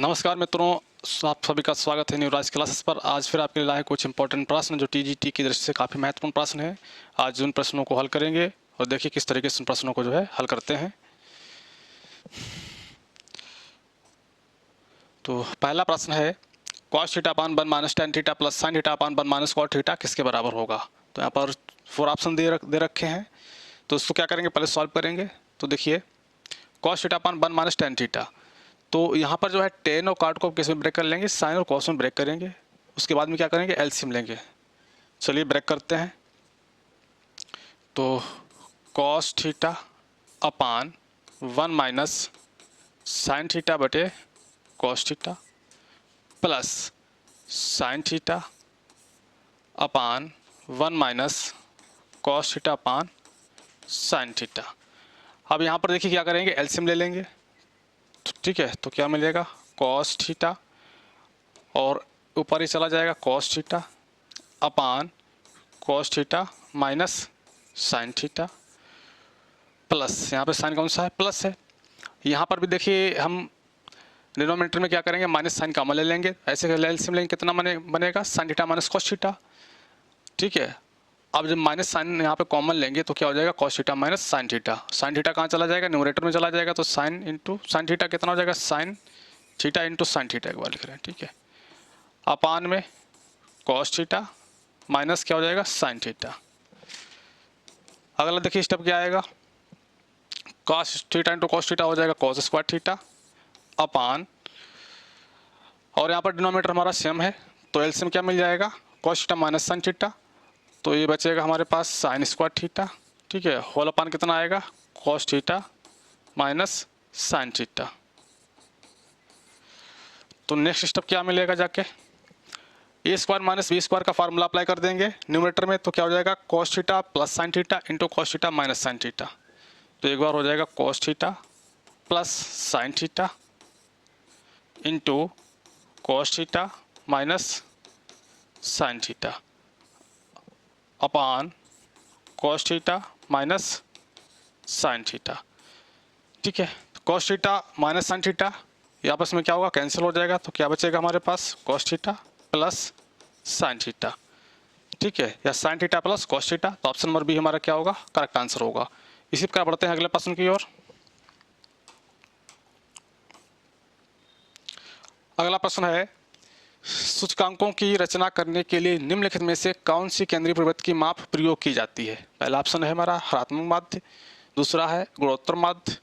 नमस्कार मित्रों, आप सभी का स्वागत है न्यूराइज क्लासेस पर। आज फिर आपके लिए लाए कुछ इंपॉर्टेंट प्रश्न जो टीजीटी की दृष्टि से काफ़ी महत्वपूर्ण प्रश्न है। आज उन प्रश्नों को हल करेंगे और देखिए किस तरीके से उन प्रश्नों को जो है हल करते हैं। तो पहला प्रश्न है cos theta upon 1 minus tan theta plus sin theta upon 1 minus cot theta किसके बराबर होगा। तो यहाँ पर 4 ऑप्शन दे रखे हैं, तो उसको क्या करेंगे, पहले सॉल्व करेंगे। तो देखिए cos theta upon 1 minus tan theta, तो यहाँ पर जो है टेन और काट को किस में ब्रेक कर लेंगे, साइन और कॉस में ब्रेक करेंगे। उसके बाद में क्या करेंगे, एलसीएम लेंगे। चलिए ब्रेक करते हैं। तो cos theta upon 1 minus sine theta बटे cos theta plus sine theta upon 1 minus cos theta upon sine theta. अब यहाँ पर देखिए क्या करेंगे, एलसीएम ले लेंगे। ठीक है, तो क्या मिलेगा, कॉस थीटा और ऊपर ही चला जाएगा कॉस थीटा अपान cos theta minus sine theta plus, यहाँ पे साइन कौन सा है, प्लस है। यहाँ पर भी देखिए हम डिनोमिनेटर में क्या करेंगे, माइनस साइन कॉमन ले लेंगे। ऐसे एलसीएम लेंगे, कितना बनेगा, sine theta minus cos theta. ठीक है, अब जब माइनस साइन यहाँ पे कॉमन लेंगे तो क्या हो जाएगा, cos theta minus sine theta. Sine theta कहाँ चला जाएगा, न्यूमरेटर में चला जाएगा। तो साइन इंटू साइन थीटा कितना हो जाएगा, sine theta into sine theta एक बार लिख रहे हैं। ठीक है, अपान में कॉस थीटा माइनस क्या हो जाएगा, साइन थीटा। अगला देखिए स्टेप क्या आएगा, cos theta into cos theta हो जाएगा कॉस स्क्वायर थीटा अपान, और यहाँ पर डिनोमिनेटर हमारा सेम है तो एलसीएम क्या मिल जाएगा, cos theta minus sine theta. तो ये बचेगा हमारे पास साइन स्क्वायर थीटा। ठीक है, होल अपान कितना आएगा, cos theta minus sine theta. तो नेक्स्ट स्टेप क्या मिलेगा, जाके ए स्क्वायर माइनस बी स्क्वायर का फार्मूला अप्लाई कर देंगे न्यूमरेटर में। तो क्या हो जाएगा, cos theta plus sine theta into cos theta minus sine theta. तो एक बार हो जाएगा cos theta plus sine theta into cos theta minus sine theta अपान cos theta minus sine theta. ठीक है, cos theta minus sine theta ये आपस में क्या होगा, कैंसिल हो जाएगा। तो क्या बचेगा हमारे पास, cos theta plus sine theta. ठीक है, या sine theta plus cos theta. तो ऑप्शन नंबर बी हमारा क्या होगा, करेक्ट आंसर होगा। इसी प्रकार बढ़ते हैं अगले प्रश्न की ओर। अगला प्रश्न है, सूचकांकों की रचना करने के लिए निम्नलिखित में से कौन सी केंद्रीय प्रवृत्ति की माप प्रयोग की जाती है। पहला ऑप्शन है हमारा हरात्मक माध्य, दूसरा है गुणोत्तर माध्य,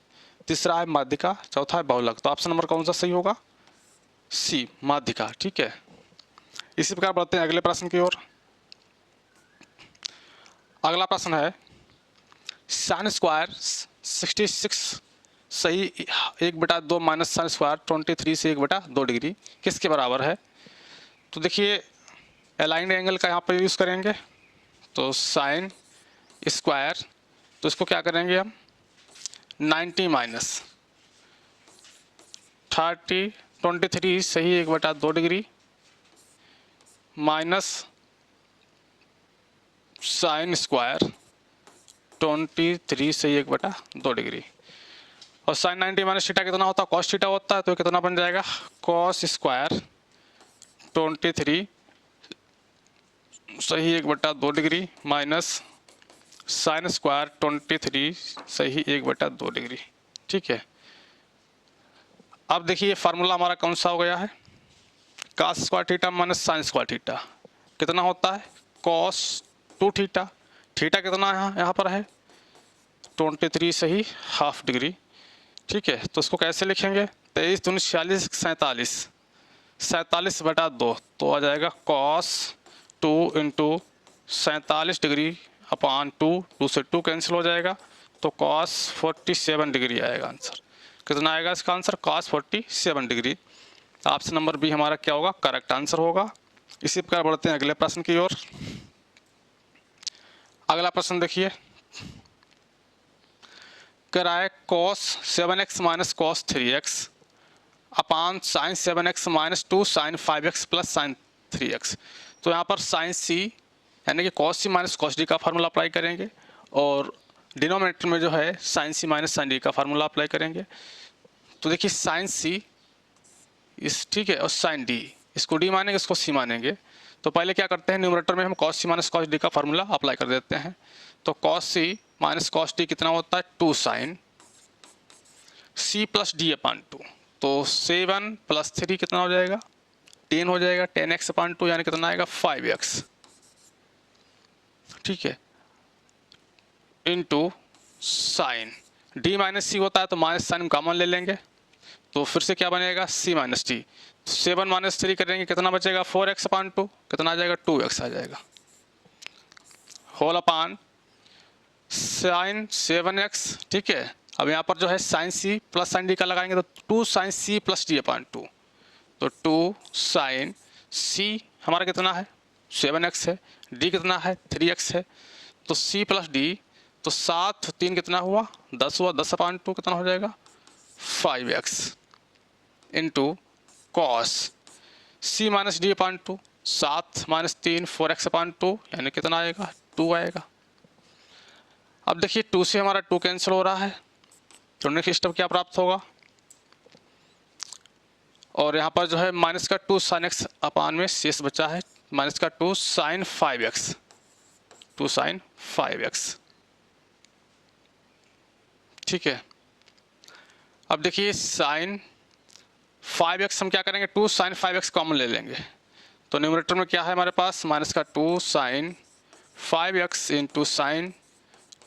तीसरा है माध्यिका, चौथा है बहुलक। तो ऑप्शन नंबर कौन सा सही होगा, सी माध्यिका। ठीक है, इसी प्रकार बढ़ते हैं अगले प्रश्न की ओर। अगला प्रश्न है, साइन स्क्वायर 66 सही 1/2 माइनस साइन स्क्वायर 23 से 1/2 डिग्री किसके बराबर है। तो देखिए अलाइंड एंगल का यहाँ पर यूज़ करेंगे। तो साइन स्क्वायर, तो इसको क्या करेंगे हम, 90 माइनस 23 सही 1/2 डिग्री माइनस साइन स्क्वायर 23 से 1/2 डिग्री, और साइन 90 माइनस थीटा कितना होता है, कॉस थीटा होता है। तो कितना बन जाएगा, कॉस स्क्वायर 23 सही 1/2 डिग्री माइनस साइन स्क्वायर 23 सही 1/2 डिग्री। ठीक है, अब देखिए फार्मूला हमारा कौन सा हो गया है, cos square theta minus sine square theta कितना होता है, कॉस 2 थीटा। थीटा कितना यहाँ पर है 23 सही हाफ डिग्री। ठीक है, तो इसको कैसे लिखेंगे, 23 दूनी 46 47/2, तो आ जाएगा कॉस 2 इंटू 47 डिग्री अपान 2 से 2 कैंसिल हो जाएगा। तो कॉस 47 डिग्री आएगा आंसर। कितना आएगा इसका answer, cos 47 degree. Option number B हमारा क्या होगा, करेक्ट आंसर होगा। इसी प्रकार बढ़ते हैं अगले प्रश्न की ओर। अगला प्रश्न देखिए, कह रहा है cos 7x minus cos 3x upon sine 7x minus 2 sine 5x plus sine 3x। तो यहाँ पर साइन सी यानी कि cos C minus cos D का फार्मूला अप्लाई करेंगे, और डिनोमिनेटर में जो है sine C minus sine D का फार्मूला अप्लाई करेंगे। तो देखिए साइन सी इस, ठीक है, और साइन डी, इसको डी मानेंगे, इसको सी मानेंगे। तो पहले क्या करते हैं, न्यूमरेटर में हम कॉस सी माइनस कॉस डी का फार्मूला अप्लाई कर देते हैं। तो कॉस सी माइनस कॉस डी कितना होता है, 2 sine C plus D upon 2। तो 7 + 3 कितना हो जाएगा, 10 हो जाएगा, 10x अपान 2 यानी कितना आएगा 5x, ठीक है, इंटू साइन डी माइनस सी होता है तो माइनस साइन कॉमन ले लेंगे, तो फिर से क्या बनेगा सी माइनस डी। 7 - 3 करेंगे कितना बचेगा 4x अपान 2, कितना आ जाएगा 2x आ जाएगा, होल अपान साइन 7x, ठीक है। अब यहाँ पर जो है sine C plus sine D का लगाएंगे तो 2 sine C plus D upon 2, तो 2 साइन सी हमारा कितना है 7x है, डी कितना है 3x है, तो सी प्लस डी, तो 7 3 कितना हुआ 10 हुआ, 10 अपान 2 कितना हो जाएगा 5x इंटू कॉस सी माइनस डी अपान 2, 7 - 3 4x अपान 2 यानी कितना आएगा 2 आएगा। अब देखिए 2 से हमारा 2 कैंसिल हो रहा है, तो नेक्स्ट स्टेप क्या प्राप्त होगा, और यहाँ पर जो है माइनस का 2 साइन एक्स अपान में शेष बचा है, माइनस का 2 साइन 5x, 2 साइन 5x, ठीक है। अब देखिए साइन 5x हम क्या करेंगे 2 साइन 5x कॉमन ले लेंगे, तो न्यूमरेटर में क्या है हमारे पास माइनस का 2 sine 5x into sine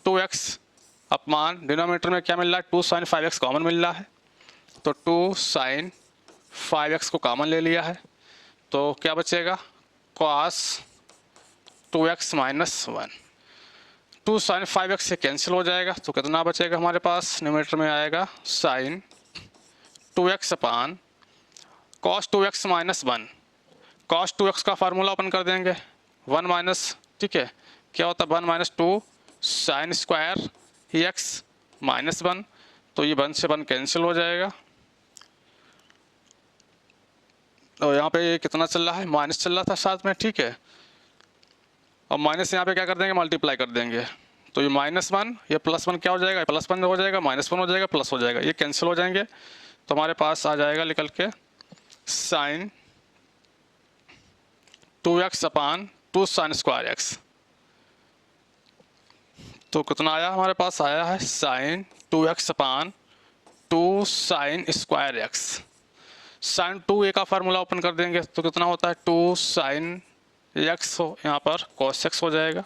2x अपमान डिनोमिनेटर में क्या मिल रहा है 2 साइन 5x कॉमन मिल रहा है, तो 2 साइन 5x को कॉमन ले लिया है, तो क्या बचेगा cos 2x - 1, 2 साइन 5x से कैंसिल हो जाएगा, तो कितना बचेगा हमारे पास न्यूमरेटर में आएगा साइन 2x अपान cos 2x - 1, cos 2x का फार्मूला ओपन कर देंगे 1 माइनस, ठीक है, क्या होता है 1 - 2 साइन स्क्वायर x -1, तो ये 1 से 1 कैंसिल हो जाएगा, और यहाँ पे कितना चल रहा है माइनस चल रहा था साथ में, ठीक है, और माइनस यहाँ पे क्या कर देंगे मल्टीप्लाई कर देंगे, तो ये -1 ये +1 क्या हो जाएगा +1 हो जाएगा, -1 हो जाएगा, प्लस हो जाएगा, ये कैंसिल हो जाएंगे, तो हमारे पास आ जाएगा निकल के sine 2x upon 2 sine square x, तो कितना आया हमारे पास आया है sine 2x upon 2 sine square x, sine 2a का फार्मूला ओपन कर देंगे तो कितना होता है 2 साइन x हो, यहाँ पर cos x हो जाएगा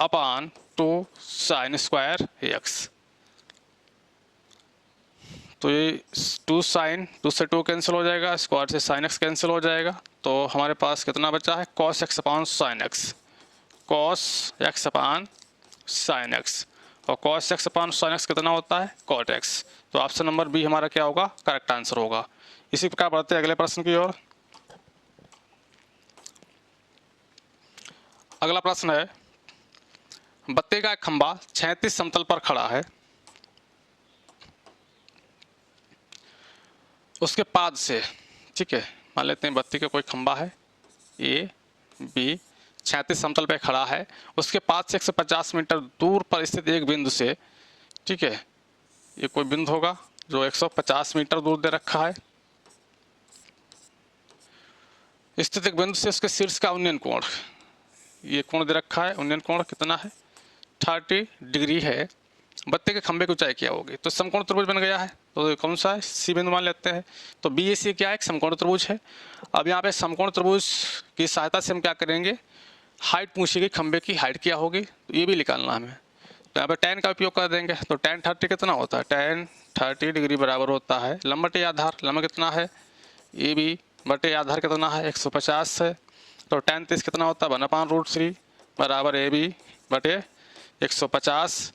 अपान 2 साइन स्क्वायर x, तो ये 2 साइन 2 से 2 कैंसिल हो जाएगा, स्क्वायर से साइन x कैंसिल हो जाएगा, तो हमारे पास कितना बचा है cos x अपान साइन x, cos x अपान साइन x, और cos x अपान साइन x कितना होता है cot x, तो ऑप्शन नंबर बी हमारा क्या होगा करेक्ट आंसर होगा। इसी प्रकार बढ़ते हैं अगले प्रश्न की ओर। अगला प्रश्न है बत्ती का एक खंभा क्षैतिज समतल पर खड़ा है, उसके पाद से, ठीक है, मान लेते हैं बत्ती का कोई खंभा है ए बी क्षैतिज समतल पर खड़ा है, उसके पाद से 150 मीटर दूर पर स्थित एक बिंदु से, ठीक है, ये कोई बिंदु होगा जो 150 मीटर दूर दे रखा है, स्थित एक बिंदु से उसके शीर्ष का उन्नयन कोण, ये कोण दे रखा है, उन्नयन कोण कितना है 30 डिग्री है, बत्ती के खंभे की ऊंचाई क्या होगी, तो समकोण त्रिभुज बन गया है, तो कौन सा है सी बिंदु मान लेते हैं, तो बी ए सी क्या है एक समकोण त्रिभुज है। अब यहाँ पे समकोण त्रिभुज की सहायता से हम क्या करेंगे हाइट पूछी गई, खंभे की हाइट क्या होगी तो ये भी निकालना हमें, तो यहाँ पे tan का उपयोग कर देंगे, तो tan 30 कितना होता है tan 30 डिग्री बराबर होता है लंब बटे आधार, लंब कितना है ए बी बटे आधार कितना है 150 है, तो tan 30 कितना होता है 1/√3 बराबर ए बी बटे 150,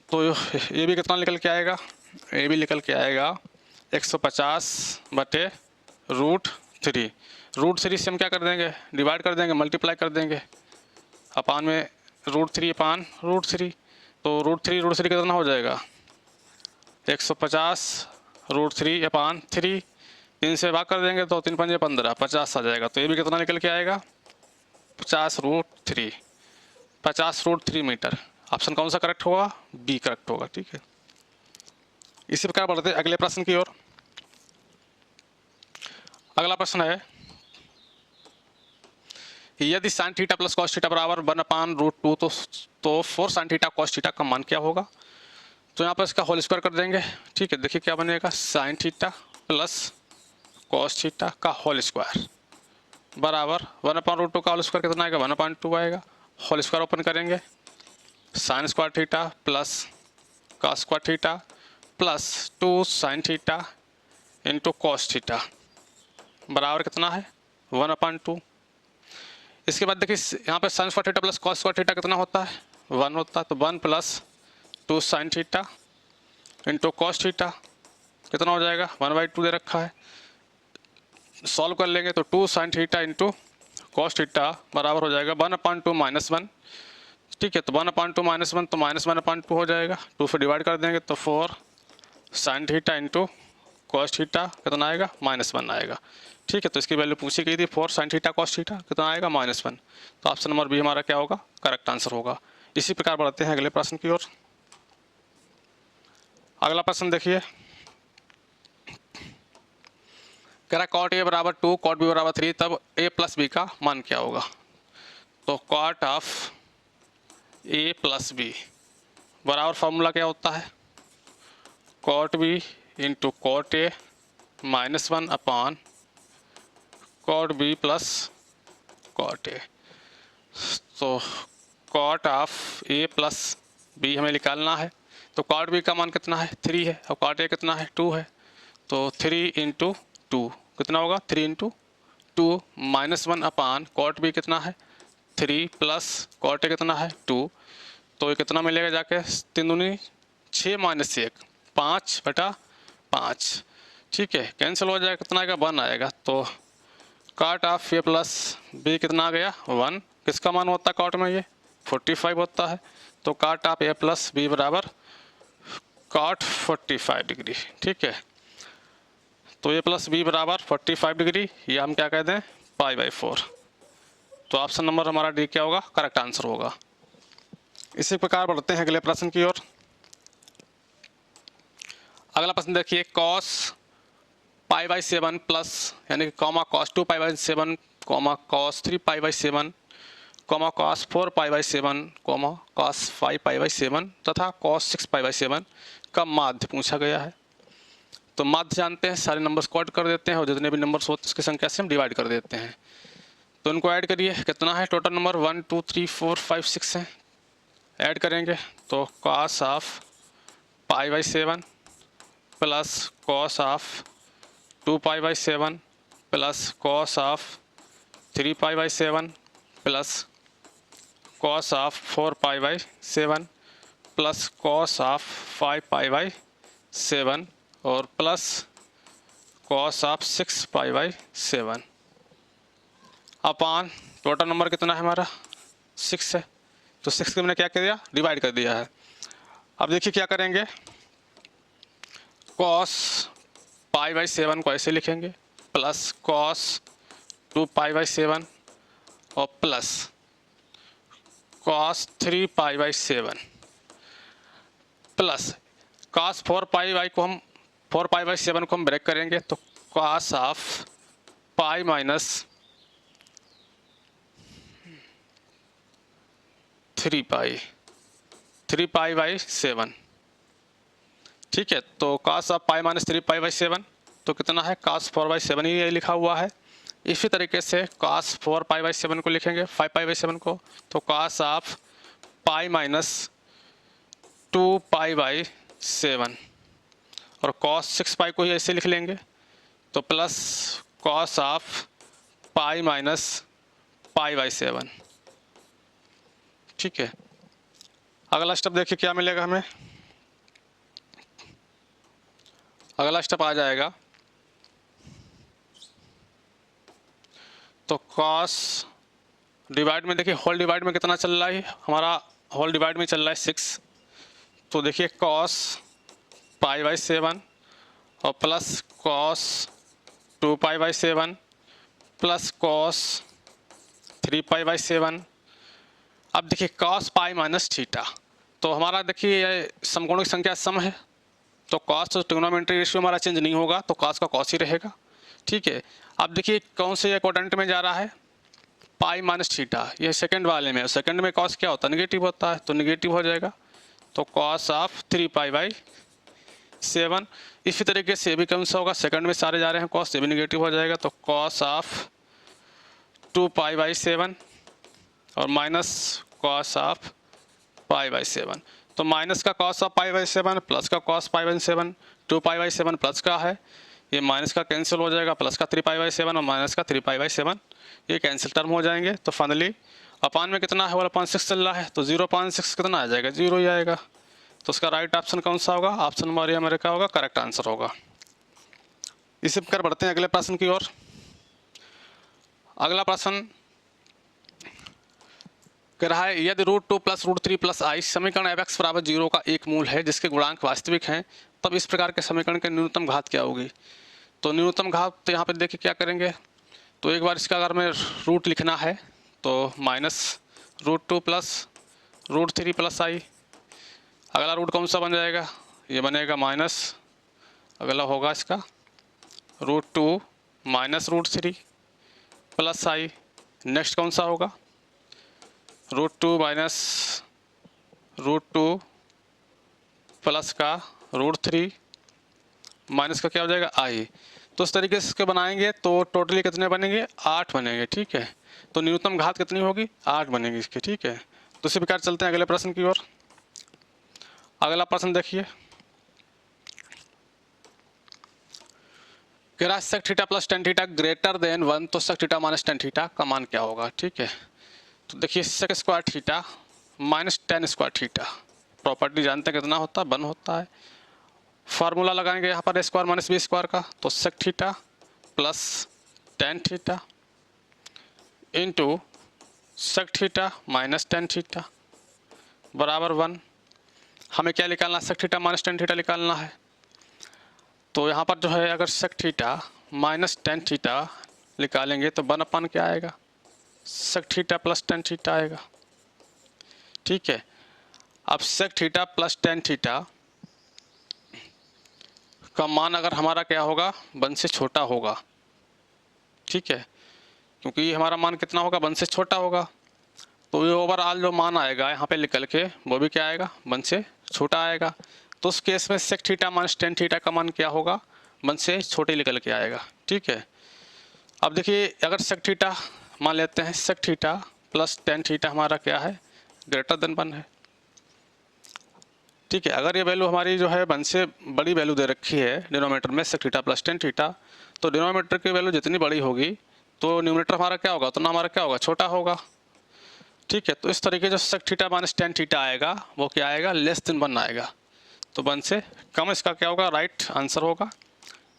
तो ये भी कितना निकल के आएगा ए भी निकल के आएगा 150 बटे √3, √3 से हम क्या कर देंगे डिवाइड कर देंगे मल्टीप्लाई कर देंगे अपान में √3 अपान √3, तो √3 कितना हो जाएगा 150 √3 अपान 3, 3 से भाग कर देंगे तो 3 × 5 = 15 50 आ जाएगा, तो ये भी कितना निकल के आएगा 50 √3 मीटर। ऑप्शन कौन सा करेक्ट होगा बी करेक्ट होगा, ठीक है। इसी प्रकार बढ़ते अगले प्रश्न की ओर। अगला प्रश्न है, यदि sign theta plus cos theta बराबर 1/√2 तो 4 साइन थीटा कॉस थीटा का मान क्या होगा? तो यहाँ पर इसका होल स्क्वायर कर देंगे। ठीक है, देखिए क्या बनेगा, sign theta plus cos theta का होल स्क्वायर बराबर 1/√2 का होल स्क्वायर कितना आएगा, 1/2 आएगा। होल स्क्वायर ओपन करेंगे, sine square theta plus cos square theta plus 2 sine theta into cos theta बराबर कितना है, 1/2। इसके बाद देखिए यहाँ पे sine square theta plus cos square theta कितना होता है, 1 होता है। तो 1 + 2 sine theta into cos theta कितना हो जाएगा, 1/2 दे रखा है। सॉल्व कर लेंगे तो 2 sine theta into cos theta बराबर हो जाएगा 1/2 - 1। ठीक है, तो 1/2 - 1 तो -1/2 हो जाएगा। 2 से डिवाइड कर देंगे तो 4 sine theta into cos theta कितना आएगा, -1 आएगा। ठीक है, तो इसकी वैल्यू पूछी गई थी 4 साइन थीटा कॉस थीटा कितना आएगा, -1। तो ऑप्शन नंबर बी हमारा क्या होगा, करेक्ट आंसर होगा। इसी प्रकार बढ़ते हैं अगले प्रश्न की ओर। अगला प्रश्न देखिए, कह रहा कॉट ए बराबर 2 कॉट बी बराबर 3 तब a + b का मान क्या होगा? तो कॉट ऑफ a + b बराबर फॉर्मूला क्या होता है, cot b into cot A -1 upon cot b plus cot A. तो कॉट ऑफ a + b हमें निकालना है। तो कॉट b का मान कितना है, 3 है, और कॉट a कितना है, 2 है। तो 3 × 2 कितना होगा, 3 × 2 -1 अपॉन कॉट b कितना है, 3 प्लस कॉट a कितना है, 2। तो ये कितना मिलेगा जाके, 3 दूनी 6 - 1 5/5। ठीक है, कैंसिल हो जाएगा, कितना आएगा, 1 आएगा। तो कॉट ऑफ a + b कितना आ गया, 1। किसका मान होता है कॉट में, ये 45 होता है। तो कॉट ऑफ a + b बराबर कॉट 45 डिग्री। ठीक है, तो a + b बराबर 45 डिग्री, या हम क्या कहते हैं, π/4। तो ऑप्शन नंबर हमारा डी क्या होगा, करेक्ट आंसर होगा। इसी प्रकार बढ़ते हैं अगले प्रश्न की ओर। अगला प्रश्न देखिए, cos π/7 प्लस यानी कि cos 2 π/7, cos 3 π/7, cos 4 π/7, cos 5 π/7 तथा cos 6 π/7 का माध्य पूछा गया है। तो माध्य जानते हैं, सारे नंबर्स को ऐड कर देते हैं और जितने भी नंबर्स होते हैं उसकी संख्या से हम डिवाइड कर देते हैं। तो इनको ऐड करिए, कितना है टोटल नंबर, 1 2 3 4 5 6 है। ऐड करेंगे तो cos of π/7 plus cos of 2 π/7 plus cos of 3 π/7 plus cos of 4 π/7 plus cos of 5 π/7 और plus cos of 6 π/7 upon total number कितना है हमारा, 6 है। तो 6 को मैंने क्या कर दिया, डिवाइड कर दिया है। अब देखिए क्या करेंगे, cos π/7 को ऐसे लिखेंगे प्लस cos 2 π/7 और प्लस cos 3 π/7 प्लस cos 4 π/7 को हम ब्रेक करेंगे तो cos ऑफ पाई माइनस 3π/7। ठीक है, तो cos ऑफ पाई माइनस 3π/7 तो कितना है, cos 4/7 ही ये लिखा हुआ है। इसी तरीके से cos 4π/7 को लिखेंगे 5π/7 को, तो cos ऑफ पाई माइनस 2π/7 और cos 6π को ही ऐसे लिख लेंगे तो plus cos of pi minus π/7। ठीक है, अगला स्टेप देखिए क्या मिलेगा हमें। अगला स्टेप आ जाएगा तो cos डिवाइड में, देखिए होल डिवाइड में कितना चल रहा है हमारा, होल डिवाइड में चल रहा है 6। तो देखिए cos π/7 और प्लस cos 2π/7 प्लस cos 3π/7। अब देखिए cos पाई माइनस थीटा, तो हमारा देखिए ये समकोणों की संख्या सम है, तो cos तो ट्रिग्नोमेट्री रेशियो हमारा चेंज नहीं होगा, तो cos का cos ही रहेगा। ठीक है, अब देखिए कौन से ये क्वाड्रेंट में जा रहा है, पाई माइनस थीटा, ये सेकंड वाले में, सेकंड में कॉस क्या होता है, नेगेटिव होता है, तो नेगेटिव हो जाएगा, तो कॉस ऑफ 3π/7। इसी तरीके से भी कौन सा होगा, सेकंड में सारे जा रहे हैं कॉस, ये भी नेगेटिव हो जाएगा, तो कॉस ऑफ 2π/7 और माइनस कॉस ऑफ π/7। तो माइनस का कॉस ऑफ π/7 प्लस का कॉस π/7, 2π/7 प्लस का है, ये माइनस का कैंसिल हो जाएगा, प्लस का 3π/7 और माइनस का 3π/7 ये कैंसिल टर्म हो जाएंगे। तो फाइनली अपान में कितना है, 1/6 चल रहा है, तो 0/6 कितना आ जाएगा, 0 ही आएगा। तो उसका राइट ऑप्शन कौन सा होगा, ऑप्शन नंबर ए मेरे का होगा, करेक्ट आंसर होगा। इसी प्रकार बढ़ते हैं अगले प्रश्न की ओर। अगला प्रश्न कह रहा है यदि √2 + √3 + i समीकरण f(x) = 0 का एक मूल है जिसके गुणांक वास्तविक हैं, तब इस प्रकार के समीकरण की न्यूनतम घात क्या होगी। तो न्यूनतम घात तो यहाँ पर देखिए क्या करेंगे, तो एक बार इसका अगर में रूट लिखना है तो -√2 + √3 + i, अगला रूट कौन सा बन जाएगा, ये बनेगा माइनस, अगला होगा इसका √2 - √3 + i। नेक्स्ट कौन सा होगा, √2 - √2 प्लस का √3 माइनस का क्या हो जाएगा i। तो इस तरीके से इसके बनाएंगे तो टोटली कितने बनेंगे, 8 बनेंगे, ठीक है। तो न्यूनतम घात कितनी होगी, 8 बनेगी इसकी, ठीक है। तो इसी प्रकार चलते हैं अगले प्रश्न की ओर। अगला प्रश्न देखिए, कह रहा है sec थीटा + tan थीटा > 1, तो sec थीटा - tan थीटा का मान क्या होगा, ठीक है। तो देखिए sec square theta - tan square theta, property जानते हैं कितना होता है, 1 होता है। फार्मूला लगाएंगे यहाँ पर a² - b² का, तो sec theta + tan theta into sec theta - tan theta बराबर 1। हमें क्या निकालना है, sec थीटा - tan थीटा निकालना है। तो यहाँ पर जो है अगर sec थीटा - tan थीटा निकालेंगे तो 1/, क्या आएगा, sec थीटा + tan थीटा आएगा, ठीक है। अब sec थीटा + tan थीटा का मान अगर हमारा क्या होगा, 1 से छोटा होगा, ठीक है, क्योंकि ये हमारा मान कितना होगा, 1 से छोटा होगा, तो ये ओवरऑल जो मान आएगा यहाँ पे निकल के वो भी क्या आएगा, 1 से छोटा आएगा। तो उस केस में sec थीटा - tan थीटा का मान क्या होगा, 1 से छोटे निकल के आएगा, ठीक है। अब देखिए अगर sec थीटा मान लेते हैं, sec थीटा + tan थीटा हमारा क्या है, >1 है, ठीक है। अगर ये वैल्यू हमारी जो है 1 से बड़ी वैल्यू दे रखी है डिनोमिनेटर में sec थीटा + tan थीटा, तो डिनोमिनेटर की वैल्यू जितनी बड़ी होगी तो न्यूमरेटर हमारा क्या होगा, उतना हमारा क्या होगा, छोटा होगा, ठीक है। तो इस तरीके जो sec थीटा - tan थीटा आएगा वो क्या आएगा, <1 आएगा, तो 1 से कम इसका क्या होगा, राइट आंसर होगा।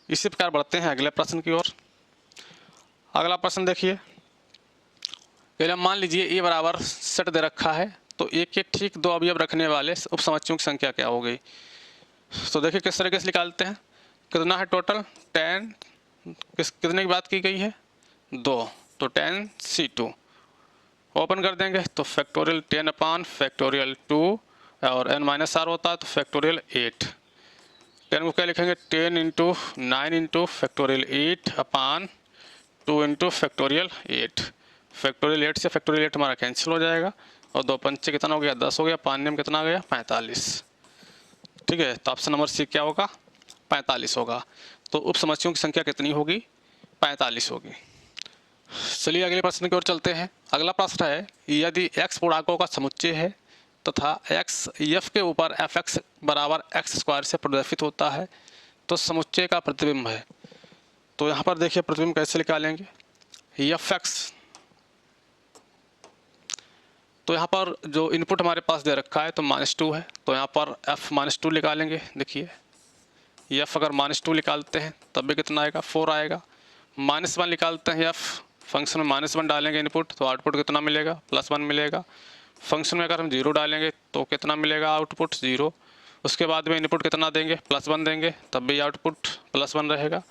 इसी प्रकार बढ़ते हैं अगले प्रश्न की ओर। अगला प्रश्न देखिए, मान लीजिए ए बराबर सेट दे रखा है, तो ए के ठीक 2 अवयव रखने वाले उपसमुच्चयों की संख्या क्या हो गई। तो देखिए किस तरीके से निकालते हैं, कितना है टोटल, tan कितने की बात की गई है, 2, तो tan C2 ओपन कर देंगे तो फैक्टोरियल 10/(2) और n-r होता है तो फैक्टोरियल 8। 10 को क्या लिखेंगे, 10 × 9 × फैक्टोरियल 8/2 × फैक्टोरियल 8। फैक्टोरियल 8 से फैक्टोरियल 8 हमारा कैंसिल हो जाएगा और 2 पंचे कितना हो गया, 10 हो गया, 5 में कितना आ गया, 45, ठीक है। तो ऑप्शन नंबर सी क्या होगा, 45 होगा। तो उपसमुच्चयों की संख्या कितनी होगी, 45 होगी। चलिए अगले प्रश्न की ओर चलते हैं। अगला प्रश्न है, यदि x पूर्णांकों का समुच्चय है तथा x f के ऊपर fx = x² से प्रदर्शित होता है तो समुच्चय का प्रतिबिंब है। तो यहाँ पर देखिए प्रतिबिंब कैसे निकालेंगे, fx, तो यहाँ पर जो इनपुट हमारे पास दे रखा है तो -2 है, तो यहाँ पर f -2 निकालेंगे। देखिए f अगर -2 निकालते हैं तब भी कितना आएगा, 4 आएगा। -1 निकालते हैं f, फंक्शन में -1 डालेंगे इनपुट तो आउटपुट कितना मिलेगा, +1 मिलेगा। फंक्शन में अगर हम 0 डालेंगे तो कितना मिलेगा, आउटपुट 0। उसके बाद में इनपुट कितना देंगे, +1 देंगे, तब भी आउटपुट +1 रहेगा।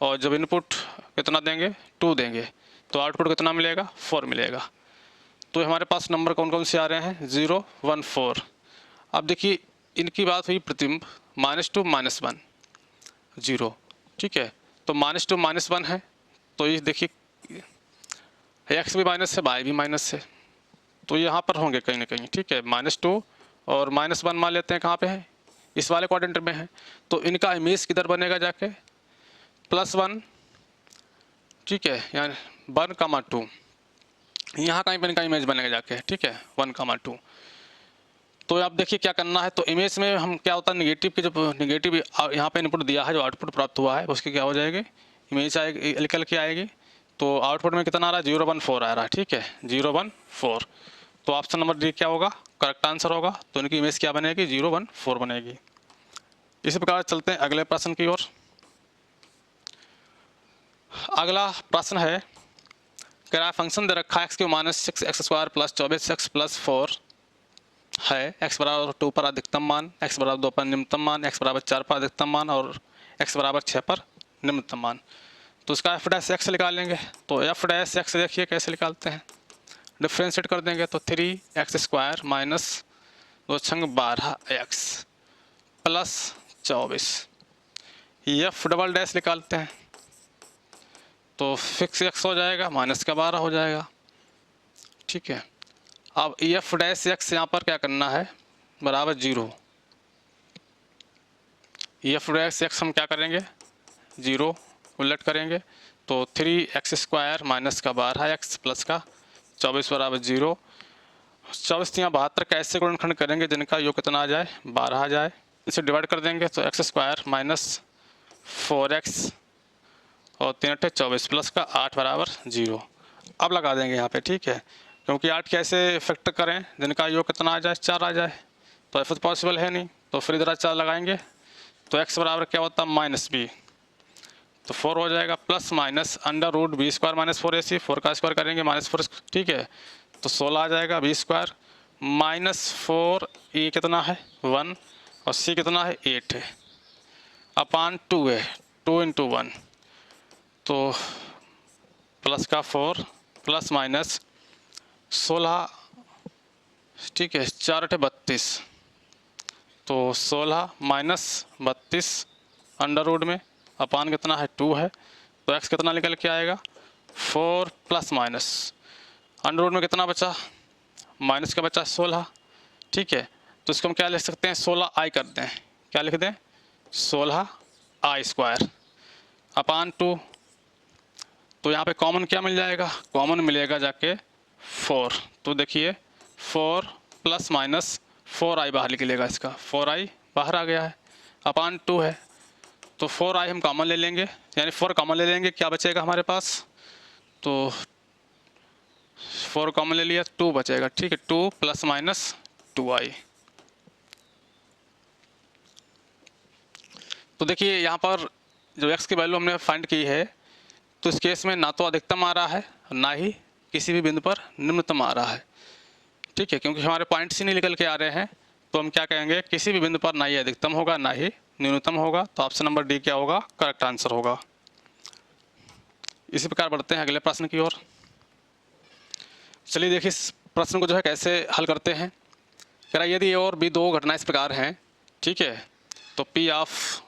और जब इनपुट कितना देंगे, 2 देंगे, तो आउटपुट कितना मिलेगा, 4 मिलेगा। तो हमारे पास नंबर कौन कौन से आ रहे हैं, 0, 1, 4। अब देखिए इनकी बात हुई प्रतिबिंब, -2 - 1 0, ठीक है। तो -2 - 1 है तो ये देखिए एक्स भी माइनस है, वाई भी माइनस है, तो यहाँ पर होंगे कहीं ना कहीं, ठीक है। -2 और -1 मान लेते हैं कहाँ पे है, इस वाले क्वाड्रेंट में है, तो इनका इमेज किधर बनेगा जाके, +1, ठीक है, यानी 1, 2 यहाँ कहीं पर इनका इमेज बनेगा जाके, ठीक है, 1, 2। तो आप देखिए क्या करना है, तो इमेज में हम क्या होता है निगेटिव की, जब निगेटिव यहाँ पे इनपुट दिया है, जो आउटपुट प्राप्त हुआ है उसकी क्या हो जाएगी, इमेज आएगी, निकल के आएगी। तो आउटपुट में कितना आ रहा है, 0, 1, 4 आ रहा है, ठीक है, 0, 1, 4। तो ऑप्शन नंबर डी क्या होगा, करेक्ट आंसर होगा। तो इनकी इमेज क्या बनेगी, 0, 1, 4 बनेगी। इसी प्रकार चलते हैं अगले प्रश्न की ओर। अगला प्रश्न है, कह रहा फंक्शन दे रखा है x क्यूब -6x² + 24x + 4 है, x बराबर 2 पर अधिकतम मान, x बराबर 2 पर निम्नतम मान, x बराबर 4 पर अधिकतम मान और x बराबर 6 पर निम्नतम मान। तो इसका f' निकालेंगे। तो f' देखिए कैसे निकालते हैं, डिफ्रेंशिएट कर देंगे तो 3x² माइनस 2 छंग 12x + 24। f" निकालते हैं तो फिक्स x हो जाएगा, माइनस का 12 हो जाएगा, ठीक है। अब f' यहाँ पर क्या करना है, बराबर 0। f' हम क्या करेंगे, 0 उलट करेंगे तो 3x² माइनस का 12x प्लस का 24 बराबर 0। 24 यहाँ 72 का ऐसे गुणनखंड करेंगे जिनका योग कितना आ जाए, 12 आ जाए। इसे डिवाइड कर देंगे तो x² माइनस 4x और 3 × 24 प्लस का 8 बराबर 0। अब लगा देंगे यहाँ पे, ठीक है, क्योंकि 8 कैसे फैक्टर करें जिनका योग कितना आ जाए, 4 आ जाए, तो ऐसा तो पॉसिबल है नहीं, तो फिर इधर 4 लगाएंगे तो x बराबर क्या होता है, -b, तो 4 हो जाएगा, प्लस माइनस √b² - 4ac, 4 का स्क्वायर करेंगे -4, ठीक है, तो 16 आ जाएगा, b² -4, e कितना है 1 और c कितना है 8 है, अपान 2 है, 2 × 1, तो प्लस का 4 प्लस माइनस 16, ठीक है, 4 × 32, तो 16 माइनस 32 अंडर में अपान कितना है 2 है, तो x कितना निकल के आएगा 4 प्लस माइनस अंडर में कितना बचा, माइनस का बचा 16, ठीक है। तो इसको हम क्या लिख सकते हैं, 16i कर दें, क्या लिख दें, 16i² अपान 2। तो यहाँ पे कॉमन क्या मिल जाएगा, कॉमन मिलेगा जाके 4, तो देखिए 4 प्लस माइनस 4i बाहर निकलेगा, इसका 4i बाहर आ गया है, अपान 2 है, तो 4i हम कॉमन ले लेंगे, यानी 4 कॉमन ले लेंगे, क्या बचेगा हमारे पास, तो 4 कॉमन ले लिया, 2 बचेगा, ठीक है, 2 प्लस माइनस 2i। तो देखिए यहाँ पर जो x की वैल्यू हमने फाइंड की है, तो इस केस में ना तो अधिकतम आ रहा है ना ही किसी भी बिंदु पर निम्नतम आ रहा है, ठीक है, क्योंकि हमारे पॉइंट्स ही नहीं निकल के आ रहे हैं, तो हम क्या कहेंगे, किसी भी बिंदु पर ना ही अधिकतम होगा ना ही न्यूनतम होगा। तो ऑप्शन नंबर डी क्या होगा, करेक्ट आंसर होगा। इसी प्रकार बढ़ते हैं अगले प्रश्न की ओर। चलिए देखिए इस प्रश्न को जो है कैसे हल करते हैं। कह रहा यदि और भी दो घटनाएं इस प्रकार हैं, ठीक है, तो P of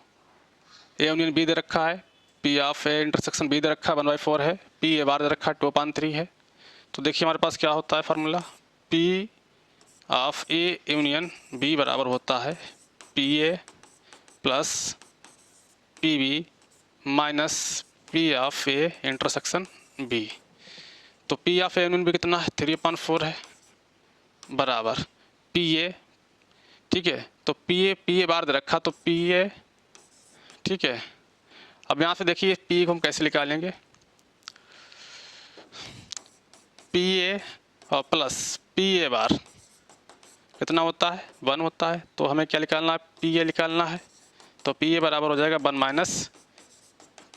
A union B दे रखा है, P of A intersection B दे रखा है 1/4 है, P A बार दे रखा है 2/3 है। तो देखिए हमारे पास क्या होता है formula, P of A union B बराबर होता है PA plus PB minus P of A intersection B। तो P of A union B कितना है, 3/4 है, बराबर PA, ठीक है, तो PA बार दे रखा तो PA, ठीक है। अब यहाँ से देखिए P को हम कैसे निकालेंगे, PA और प्लस PA बार कितना होता है, 1 होता है, तो हमें क्या निकालना है, PA निकालना है, तो PA बराबर हो जाएगा 1 माइनस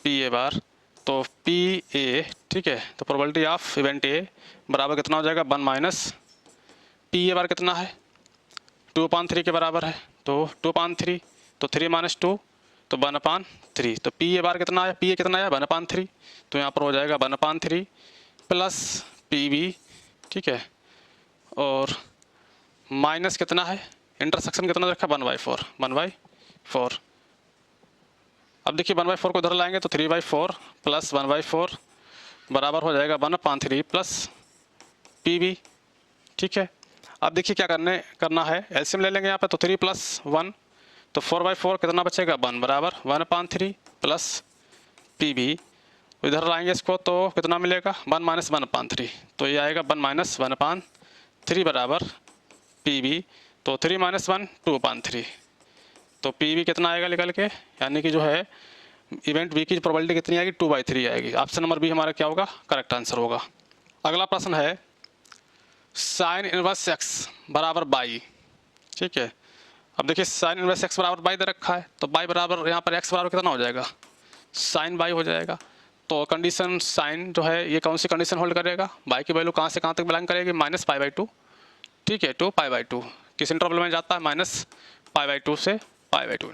PA बार, तो PA, ठीक है, तो प्रोबेबिलिटी ऑफ इवेंट A बराबर कितना हो जाएगा, 1 माइनस PA बार कितना है, 2/3 के बराबर है, तो 2/3, तो 3 - 2 तो 1/3, तो PA बार कितना आया, PA कितना आया 1/3, तो यहाँ पर हो जाएगा 1/3 प्लस PB, ठीक है, और माइनस कितना है, इंटरसेक्शन कितना रखा 1/4। अब देखिए 1/4 को इधर लाएंगे तो 3/4 प्लस 1/4 बराबर हो जाएगा 1/3 प्लस पी बी। ठीक है, अब देखिए क्या करना है, एलसीएम ले लेंगे यहाँ पे, तो 3 + 1 तो 4/4 कितना बचेगा 1 बराबर 1/3 प्लस पी बी। इधर लाएंगे इसको तो कितना मिलेगा 1 - 1/3, तो ये आएगा 1 - 1/3 बराबर पी बी। तो 3 - 1 2/3, तो पी बी कितना आएगा निकल के, यानी कि जो है इवेंट बी की प्रोबेबिलिटी कितनी आएगी 2/3 आएगी। ऑप्शन नंबर बी हमारा क्या होगा, करेक्ट आंसर होगा। अगला प्रश्न है साइन इनवर्स एक्स बराबर बाई। ठीक है, अब देखिए साइन इनवर्स एक्स बराबर बाई दे रखा है, तो बाई बराबर यहाँ पर एक्स बराबर कितना हो जाएगा, साइन बाई हो जाएगा। तो कंडीशन साइन जो है ये कौन सी कंडीशन होल्ड करेगा, बाई की वैल्यू कहाँ से कहाँ तक बिलोंग करेगी, -π/2। ठीक है, 2π/2 किस इंटरवल में जाता है, -π/2 से π/2।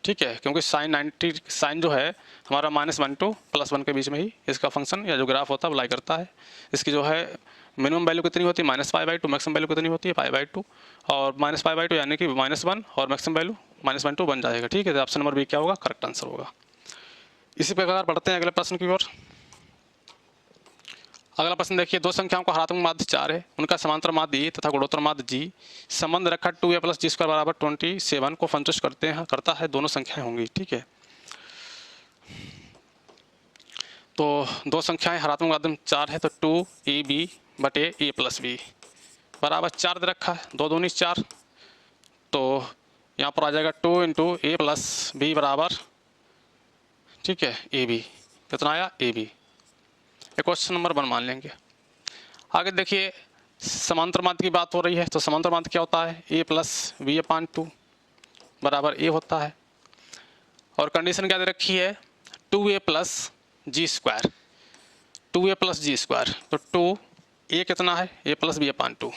ठीक है, क्योंकि साइन जो है हमारा -1 to +1 के बीच में ही इसका फंक्शन या जो ग्राफ होता है अप्लाई करता है। इसकी जो है मिनिमम वैल्यू कितनी होती है -π/2, मैक्सिमम वैल्यू कितनी होती है π/2, और -π/2 यानी कि -1 और मैक्सिमम वैल्यू -1 to बन जाएगा। ठीक है, तो ऑप्शन नंबर बी क्या होगा, करेक्ट आंसर होगा। इसी प्रकार बढ़ते हैं अगले प्रश्न की ओर। अगला प्रश्न देखिए, दो संख्याओं का हरात्मक माध्य 4 है, उनका समांतर माध्य ए तथा गुणोत्तर माध्य जी, संबंध रखा 2a + g² बराबर 27 को संतुष्ट करता है, दोनों संख्याएं होंगी। ठीक है, तो दो संख्याएं हरात्मक माध्यम 4 है, तो 2ab/a + b बराबर 4 दे रखा है, 2 दूनी 4, तो यहाँ पर आ जाएगा 2 × a + b बराबर, ठीक है, ab कितना आया ab। क्वेश्चन नंबर 1 मान लेंगे। आगे देखिए समांतर माध्य की बात हो रही है, तो समांतर माध्य क्या होता है, a + b/2 बराबर a होता है, और कंडीशन क्या दे रखी है 2a + g², 2a + g², तो 2a कितना है a + b/2,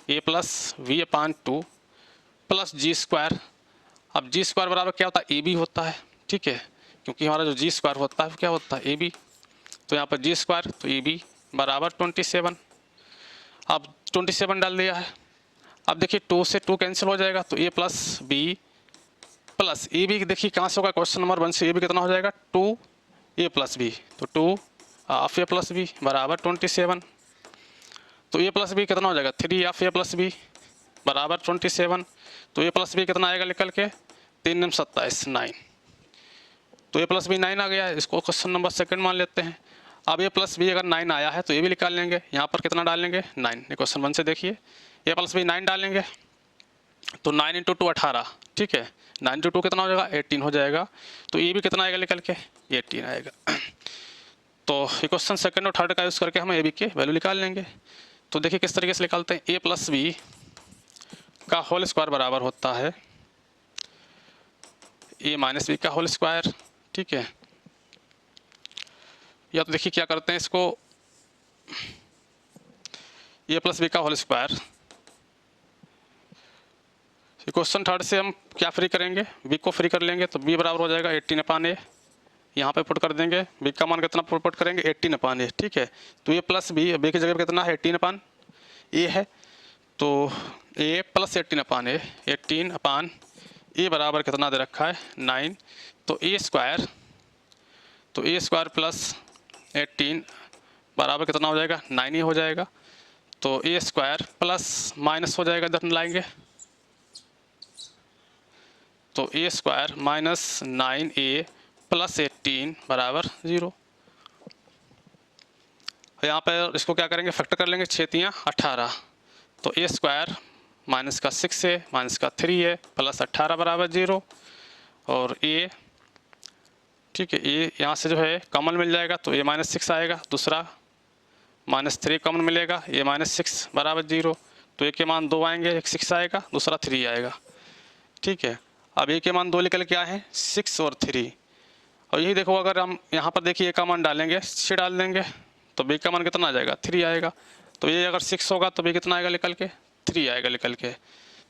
a + v/2 plus g²। अब g² बराबर क्या होता है ab होता है। ठीक है, क्योंकि हमारा जो g² होता है क्या होता है ab, तो यहाँ पर g² तो ab बराबर 27। अब 27 डाल दिया है। अब देखिए 2 से 2 कैंसिल हो जाएगा, तो a + b plus A B देखिए कहाँ से होगा, क्वेश्चन नंबर 1 से ए बी कितना हो जाएगा 2a + b, तो 2 ½ a + b बराबर 27। तो a + b कितना हो जाएगा 3 ½ a + b बराबर 27। तो a + b कितना आएगा निकल के 3 × 27 9, तो a + b 9 आ गया है, इसको क्वेश्चन नंबर 2 मान लेते हैं। अब a + b अगर 9 आया है तो ये भी निकाल लेंगे, यहाँ पर कितना डालेंगे 9, क्वेश्चन 1 से देखिए a + b 9 डालेंगे तो 9 × 2 18। ठीक है, 9 × 2 कितना हो जाएगा 18 हो जाएगा, तो ये भी कितना आएगा निकल के 18 आएगा। तो क्वेश्चन 2 और 3 का यूज़ करके हम ए बी के वैल्यू निकाल लेंगे। तो देखिए किस तरीके से निकालते हैं, a + b का होल स्क्वायर बराबर होता है a - b का होल स्क्वायर। ठीक है, या तो देखिए क्या करते हैं इसको a + b का होल स्क्वायर, क्वेश्चन 3 से हम क्या फ्री करेंगे b को फ्री कर लेंगे, तो b बराबर हो जाएगा 18/a, यहाँ पे पुट कर देंगे, b का मान कितना पुट करेंगे 18/a। ठीक है, तो a + b, b की जगह पे कितना है 18/a है, तो a + 18/a, 18/a बराबर कितना दे रखा है 9, तो a² + 18 बराबर कितना हो जाएगा 9 ही हो जाएगा, तो a² प्लस माइनस हो जाएगा, इधर लाएंगे तो a² - 9a + 18 बराबर 0। यहाँ पर इसको क्या करेंगे फैक्टर कर लेंगे, 6 × 3 = 18, तो a² माइनस का 6 है माइनस का 3 है प्लस 18 बराबर 0, और a, ठीक है, a यहाँ से जो है कॉमन मिल जाएगा, तो a - 6 आएगा, दूसरा -3 कॉमन मिलेगा, a - 6 बराबर 0, तो a के मान 2 आएंगे, एक 6 आएगा दूसरा 3 आएगा। ठीक है, अब a के मान 2 निकल के आए हैं 6 और 3, और यही देखो अगर हम यहाँ पर देखिए a का मान डालेंगे 6 डाल देंगे तो b का मान कितना आ जाएगा 3 आएगा, तो ये अगर 6 होगा तो b कितना आएगा निकल के 3 आएगा निकल के,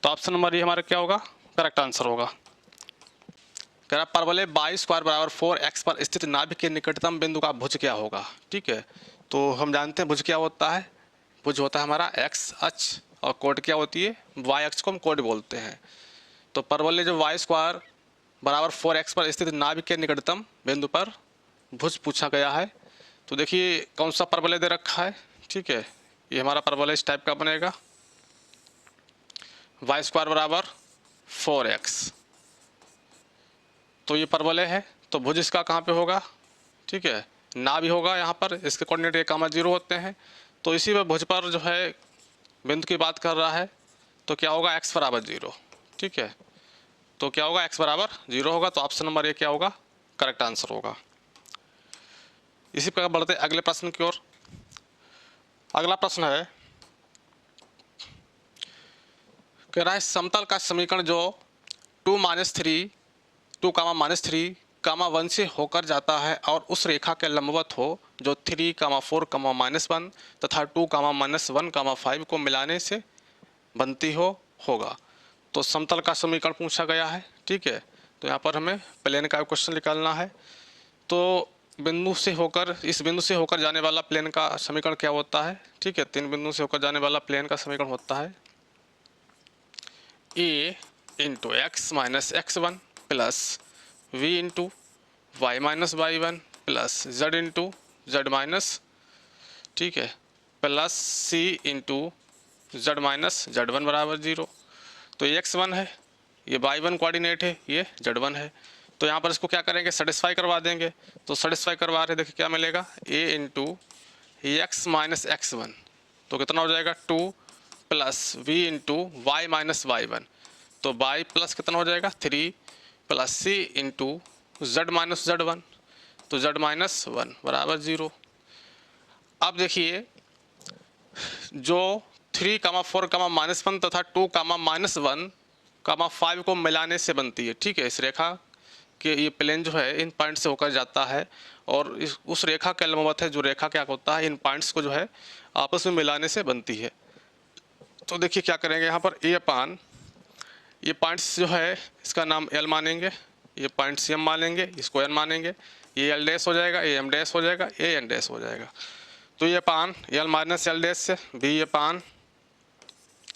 तो ऑप्शन नंबर ये हमारा क्या होगा करेक्ट आंसर होगा। कह रहा परवलय y² बराबर 4x पर स्थित नाभिक के निकटतम बिंदु का भुज क्या होगा। ठीक है, तो हम जानते हैं भुज क्या होता है, भुज होता है हमारा x अक्ष, और कोट क्या होती है y अक्ष को हम कोट बोलते हैं। तो परवलय जो y² बराबर 4x पर स्थित नाभिक के निकटतम बिंदु पर भुज पूछा गया है, तो देखिए कौन सा परवलय दे रखा है, ठीक है, ये हमारा परवलय इस टाइप का बनेगा, वाई स्क्वायर बराबर 4x। तो ये परवलय है, तो भुज इसका कहाँ पे होगा, ठीक है, ना भी होगा यहाँ पर, इसके कोऑर्डिनेट 1, 0 होते हैं। तो इसी में भुज पर जो है बिंदु की बात कर रहा है, तो क्या होगा x बराबर 0, ठीक है। तो क्या होगा x बराबर 0 होगा, तो ऑप्शन नंबर ए क्या होगा, करेक्ट आंसर होगा। इसी प्रकार बढ़ते अगले प्रश्न की ओर। अगला प्रश्न है, कह रहा है समतल का समीकरण जो 2 - 3 - 1 से होकर जाता है और उस रेखा के लंबवत हो जो 3, 4, -1 तथा 2, -1, 5 को मिलाने से बनती होगा। तो समतल का समीकरण पूछा गया है, ठीक है। तो यहाँ पर हमें प्लेन का क्वेश्चन निकालना है। तो बिंदु से होकर, इस बिंदु से होकर जाने वाला प्लेन का समीकरण क्या होता है, ठीक है, 3 बिंदु से होकर जाने वाला प्लेन का समीकरण होता है a into x minus x1 plus v into y minus y1 plus z into z minus, ठीक है, plus c into z minus z1 बराबर 0। तो ये x1 है, ये y1 कोऑर्डिनेट है, ये z1 है। तो यहाँ पर इसको क्या करेंगे, सेटिस्फाई करवा देंगे। तो सेटिस्फाई करवा रहे, देखिए क्या मिलेगा, a into x minus x1, तो कितना हो जाएगा 2 plus v into y minus y1, तो y प्लस कितना हो जाएगा 3 plus c into z minus z1, तो z माइनस 1 बराबर 0। अब देखिए जो 3, 4, -1 तथा 2, -1, 5 को मिलाने से बनती है, ठीक है। इस रेखा के ये प्लेन जो है इन पॉइंट से होकर जाता है और उस रेखा के लंबवत है, जो रेखा क्या होता है इन पॉइंट्स को जो है आपस में मिलाने से बनती है। तो देखिए क्या करेंगे, यहाँ पर ए अपान ये पॉइंट्स जो है इसका नाम एल मानेंगे, ये पॉइंट्स एम मानेंगे, इसको एन मानेंगे, ये एल डैश हो जाएगा, ये एम डैश हो जाएगा, ये एन डैश हो जाएगा। तो ये पान एल माइनस एल डैश से बी ये पान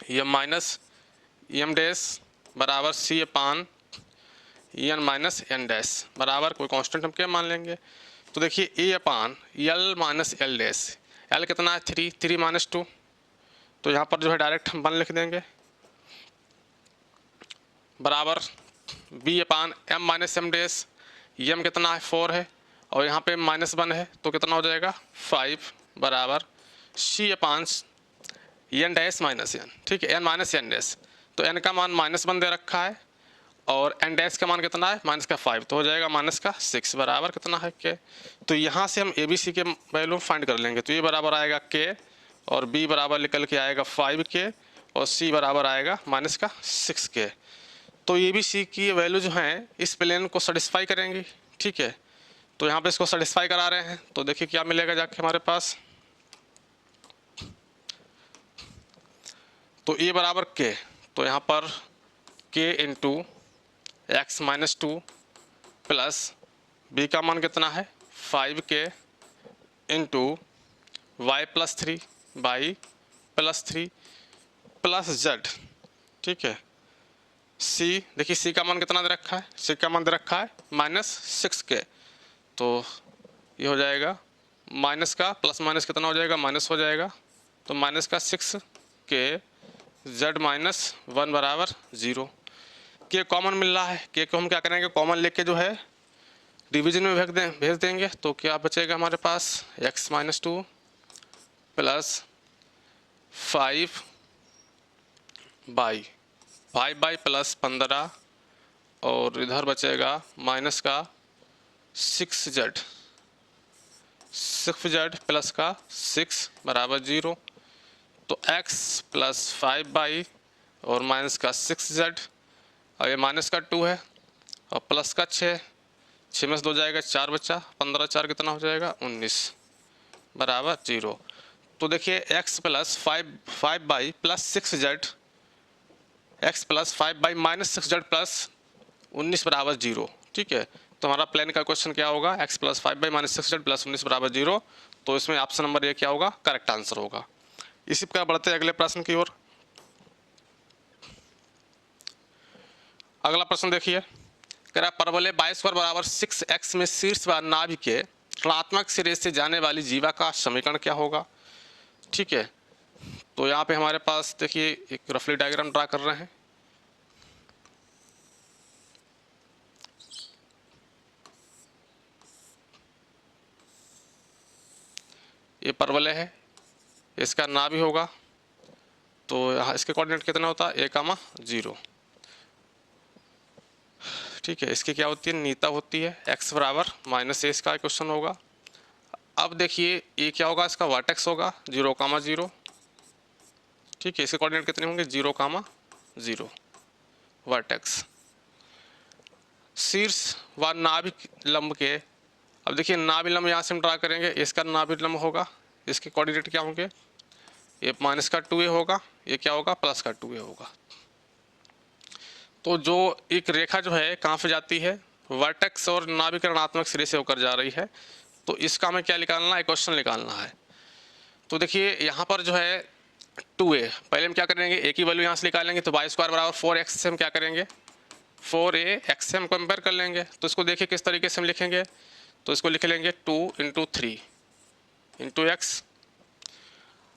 एम माइनस एम डैश बराबर सी ये पान एन माइनस एन डैश बराबर कोई कांस्टेंट हम क्या मान लेंगे। तो देखिए a upon l minus l dash, l कितना है 3, 3 - 2, तो यहाँ पर जो है डायरेक्ट हम 1 लिख देंगे बराबर b upon m minus m dash, m कितना है 4 है और यहाँ पे -1 है, तो कितना हो जाएगा 5 बराबर सी अपान एन डैश माइनस एन, ठीक है, एन माइनस एन डैश। तो एन का मान -1 दे रखा है और एन डैश का मान कितना है -5, तो हो जाएगा -6 बराबर कितना है के। तो यहाँ से हम ए बी सी के वैल्यू फाइंड कर लेंगे। तो ये बराबर आएगा के और बी बराबर निकल के आएगा 5 के और सी बराबर आएगा -6 के। तो ए बी सी की वैल्यू जो है इस प्लेन को सेटिस्फाई करेंगी, ठीक है। तो यहाँ पे इसको सेटिस्फाई करा रहे हैं, तो देखिए क्या मिलेगा जाके हमारे पास, तो ए बराबर के, तो यहाँ पर के into x minus 2 plus B का मान कितना है 5 के into y plus 3 by plus 3 plus z, ठीक है। सी देखिए सी का मान कितना दे रखा है, सी का मान दे रखा है -6 के, तो ये हो जाएगा माइनस का प्लस माइनस कितना हो जाएगा माइनस हो जाएगा, तो -6 के z -1 बराबर 0। के कॉमन मिल रहा है, के को हम क्या करेंगे कॉमन लेके जो है डिवीजन में भेज देंगे। तो क्या बचेगा हमारे पास x - 2 प्लस 5 बाई प्लस 15 और इधर बचेगा माइनस का 6z प्लस का 6 बराबर 0। तो x प्लस 5 बाई और माइनस का 6z और ये माइनस का 2 है और प्लस का 6 में से 2 जाएगा 4 बचा, 15 4 कितना हो जाएगा 19 बराबर 0। तो देखिए x plus 5 by plus 6z, x plus 5 by minus 6z plus 19 बराबर 0, ठीक है। तो हमारा प्लेन का क्वेश्चन क्या होगा x plus 5 by minus 6z plus 19 बराबर 0। तो इसमें ऑप्शन नंबर ए क्या होगा करेक्ट आंसर होगा। इसी प्रकार बढ़ते हैं अगले प्रश्न की ओर। अगला प्रश्न देखिए, कह रहा है परवलय y² बराबर 6x में शीर्ष व नाभि के ऋणात्मक सिरे से जाने वाली जीवा का समीकरण क्या होगा। ठीक है, तो यहाँ पे हमारे पास देखिए एक रफली डायग्राम ड्रा कर रहे हैं। ये परवलय है, इसका ना भी होगा, तो यहाँ इसके कोऑर्डिनेट कितना होता है, 1, 0। ठीक है, इसकी क्या होती है, नीता होती है, x बराबर -a, इसका क्वेश्चन होगा। अब देखिए ये क्या होगा, इसका वर्टेक्स होगा 0, 0। ठीक है, इसके कोऑर्डिनेट कितने होंगे, 0, 0 वर्टेक्स। शीर्ष व नाभिक लंब के, अब देखिए नाभि लंब यहाँ से हम ड्रा करेंगे, इसका नाभि लंब होगा, इसके कोऑर्डिनेट क्या होंगे, ये -2a होगा, ये क्या होगा, +2a होगा। तो जो एक रेखा जो है कहाँ पे जाती है, वर्टेक्स और नाभि के ऋणात्मक सिरे से होकर जा रही है। तो इसका हमें क्या निकालना है, इक्वेशन निकालना है। तो देखिए यहाँ पर जो है 2a, पहले हम क्या करेंगे, a की वैल्यू यहाँ से निकालेंगे, तो y² बराबर 4x से हम क्या करेंगे, 4a x से हम कंपेयर कर लेंगे। तो इसको देखिए किस तरीके से हम लिखेंगे, तो इसको लिख लेंगे 2 × 3 × x।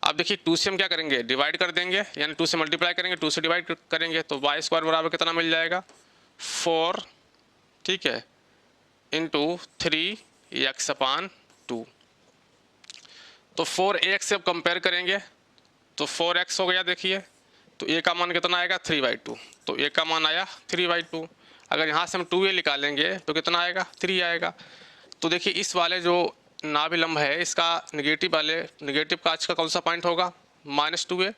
अब देखिए 2 से हम क्या करेंगे, डिवाइड कर देंगे, यानी 2 से मल्टीप्लाई करेंगे, 2 से डिवाइड करेंगे, तो y² बराबर कितना मिल जाएगा, 4, ठीक है, × 3x/2। तो 4ax से अब कंपेयर करेंगे, तो 4x हो गया, देखिए तो a का मान कितना आएगा, 3/2। तो a का मान आया 3/2। अगर यहाँ से हम 2a निकालेंगे तो कितना आएगा, 3 आएगा। तो देखिए इस वाले जो नाभि लंब है, इसका नेगेटिव काज का कौन सा पॉइंट होगा, -2a।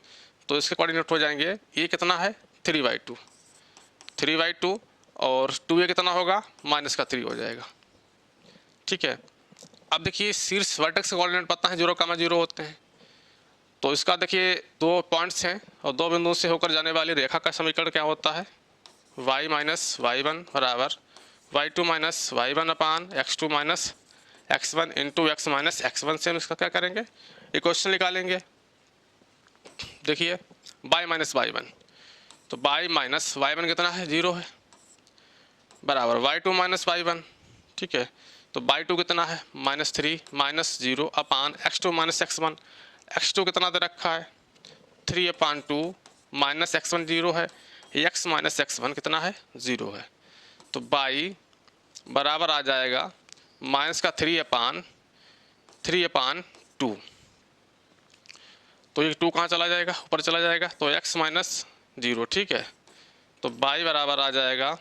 तो इसके कोऑर्डिनेट हो जाएंगे, ये कितना है, 3/2 और 2a कितना होगा, -3 हो जाएगा। ठीक है, अब देखिए शीर्ष वर्टेक्स के कोऑर्डिनेट पता है 0, 0 होते हैं। तो इसका देखिए 2 पॉइंट्स हैं और 2 बिंदुओं से होकर जाने वाली रेखा का समीकरण क्या होता है, y - y1 बराबर y2 - y1 अपान x2 - x1 × x - x1 से हम इसका क्या करेंगे, इक्वेशन निकालेंगे। देखिए y - y1, तो y - y1 कितना है, 0 है, बराबर y2 - y1। ठीक है, तो y2 कितना है, -3 -0 अपान x2 - x1। x2 कितना दे रखा है, 3/2 -x1 0 है, x - x1 कितना है, 0 है। तो y बराबर आ जाएगा -3/2। तो ये 2 कहाँ चला जाएगा, ऊपर चला जाएगा, तो x - 0। ठीक है, तो y बराबर आ जाएगा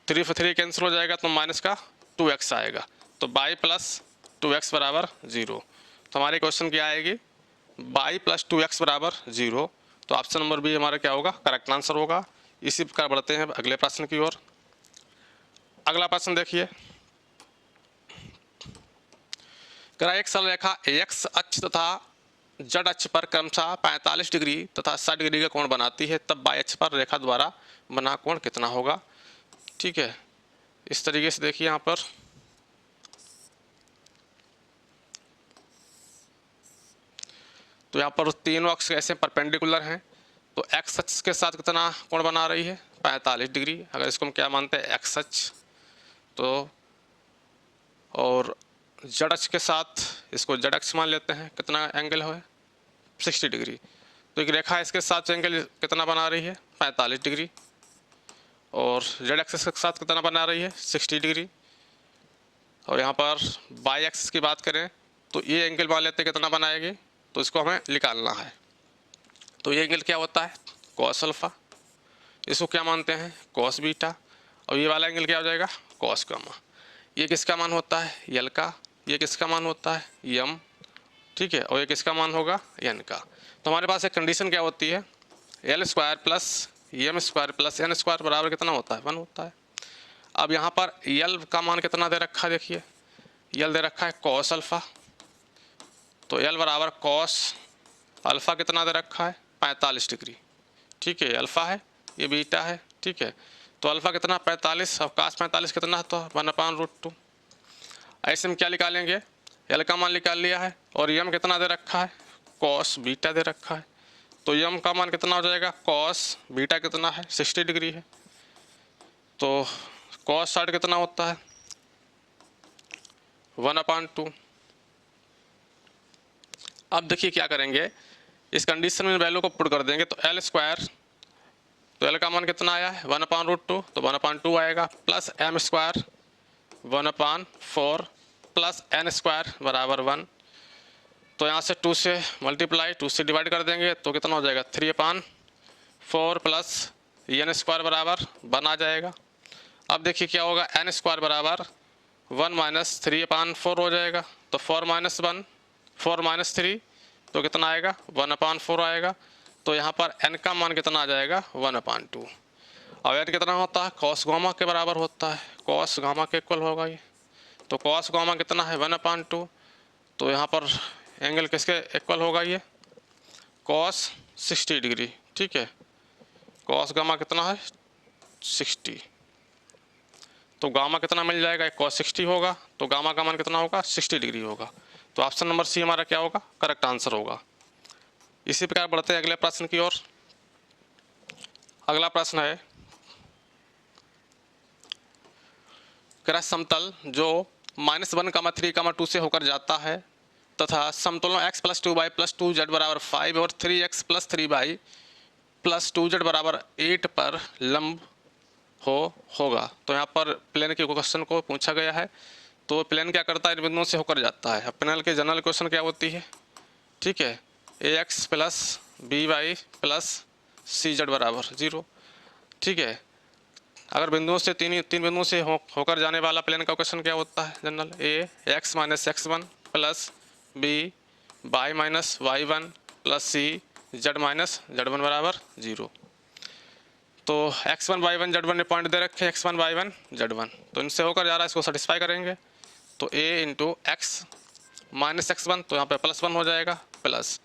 3 से 3 कैंसिल हो जाएगा, तो -2x आएगा। तो y + 2x बराबर 0। तो हमारे क्वेश्चन क्या आएगी, y + 2x बराबर 0। तो ऑप्शन नंबर बी हमारा क्या होगा, करेक्ट आंसर होगा। इसी प्रकार बढ़ते हैं अगले प्रश्न की ओर। अगला प्रश्न देखिए, एक सरल रेखा x अक्ष तथा z अक्ष पर क्रमशः 45 डिग्री तथा 60 डिग्री का कोण बनाती है, तब y अक्ष पर रेखा द्वारा बना कोण कितना होगा। ठीक है, इस तरीके से देखिए यहाँ पर तो यहाँ पर तीनों अक्ष ऐसे परपेंडिकुलर हैं। तो x अक्ष के साथ कितना कोण बना रही है, 45 डिग्री। अगर इसको हम क्या मानते हैं, x अक्ष, तो और z अक्ष के साथ इसको z अक्ष मान लेते हैं, कितना एंगल है, 60 डिग्री। तो एक रेखा इसके साथ एंगल कितना बना रही है, 45 डिग्री, और z एक्सिस के साथ कितना बना रही है, 60 डिग्री। और यहाँ पर y एक्सिस की बात करें तो ये एंगल मान लेते हैं कितना बनाएगी, तो इसको हमें निकालना है। तो ये एंगल क्या होता है, cos अल्फा, इसको क्या मानते हैं, cos बीटा, और ये वाला एंगल क्या हो जाएगा, cos गामा। ये किसका मान होता है, यल का, ये किसका मान होता है, यम। ठीक है, और ये किसका मान होगा, एन का। तो हमारे पास एक कंडीशन क्या होती है, l² + m² + n² बराबर कितना होता है, 1 होता है। अब यहाँ पर यल का मान कितना दे रखा है, देखिए यल दे रखा है cos अल्फा, तो यल बराबर cos अल्फा कितना दे रखा है, 45 डिग्री। ठीक है, अल्फा है, ये बीटा है। ठीक है, तो अल्फा कितना 45, अब cos 45 कितना है, तो 1/√2। ऐसे हम क्या निकालेंगे, एल का मान निकाल लिया है, और यम कितना दे रखा है, cos बीटा दे रखा है। तो यम का मान कितना हो जाएगा, cos बीटा कितना है, 60 डिग्री है। तो cos 60 कितना होता है, 1/2। अब देखिए क्या करेंगे, इस कंडीशन में वैल्यू को पुट कर देंगे तो एल स्क्वायर, तो एल का मान कितना आया है 1/√2, तो 1/2 आएगा, plus M square 1/4 plus N square बराबर 1। तो यहाँ से 2 से मल्टीप्लाई, 2 से डिवाइड कर देंगे तो कितना हो जाएगा 3/4 प्लस एन स्क्वायर बराबर 1 आ जाएगा। अब देखिए क्या होगा, एन स्क्वायर बराबर 1 माइनस 3/4 हो जाएगा, तो 4 माइनस 1 4 माइनस 3 तो कितना आएगा 1/4 आएगा। तो यहाँ पर n का मान कितना आ जाएगा 1/2। अब n कितना होता है कॉस गामा के बराबर होता है, कॉस गामा के इक्वल होगा ये, तो कॉस गामा कितना है 1/2। तो यहाँ पर एंगल किसके इक्वल होगा ये कॉस 60 डिग्री, ठीक है, कॉस गामा कितना है 60, तो गामा कितना मिल जाएगा कॉस 60 होगा, तो गामा का मान कितना होगा 60 डिग्री होगा। तो ऑप्शन नंबर सी हमारा क्या होगा करेक्ट आंसर होगा। इसी प्रकार बढ़ते हैं अगले प्रश्न की ओर। अगला प्रश्न है, क्रस समतल जो -1,3,2 से होकर जाता है तथा समतलों x + 2y + 2z बराबर 5 और 3x + 3y + 2z बराबर 8 पर लंब होगा। तो यहाँ पर प्लेन के क्वेश्चन को पूछा गया है, तो प्लेन क्या करता है इन बिंदुओं से होकर जाता है। प्लेन के जनरल क्वेश्चन क्या होती है, ठीक है, ax + by + cz बराबर 0, ठीक है। अगर बिंदुओं से तीन बिंदुओं से होकर जाने वाला प्लेन का क्वेश्चन क्या होता है general, a x - x1 + b y - y1 + c z - z1 बराबर 0। तो x1 y1 z1 ने पॉइंट दे रखे हैं, x1 y1 z1, तो इनसे होकर जा रहा है, इसको सेटिस्फाई करेंगे। तो a × x - x1 तो यहाँ पे +1 हो जाएगा, plus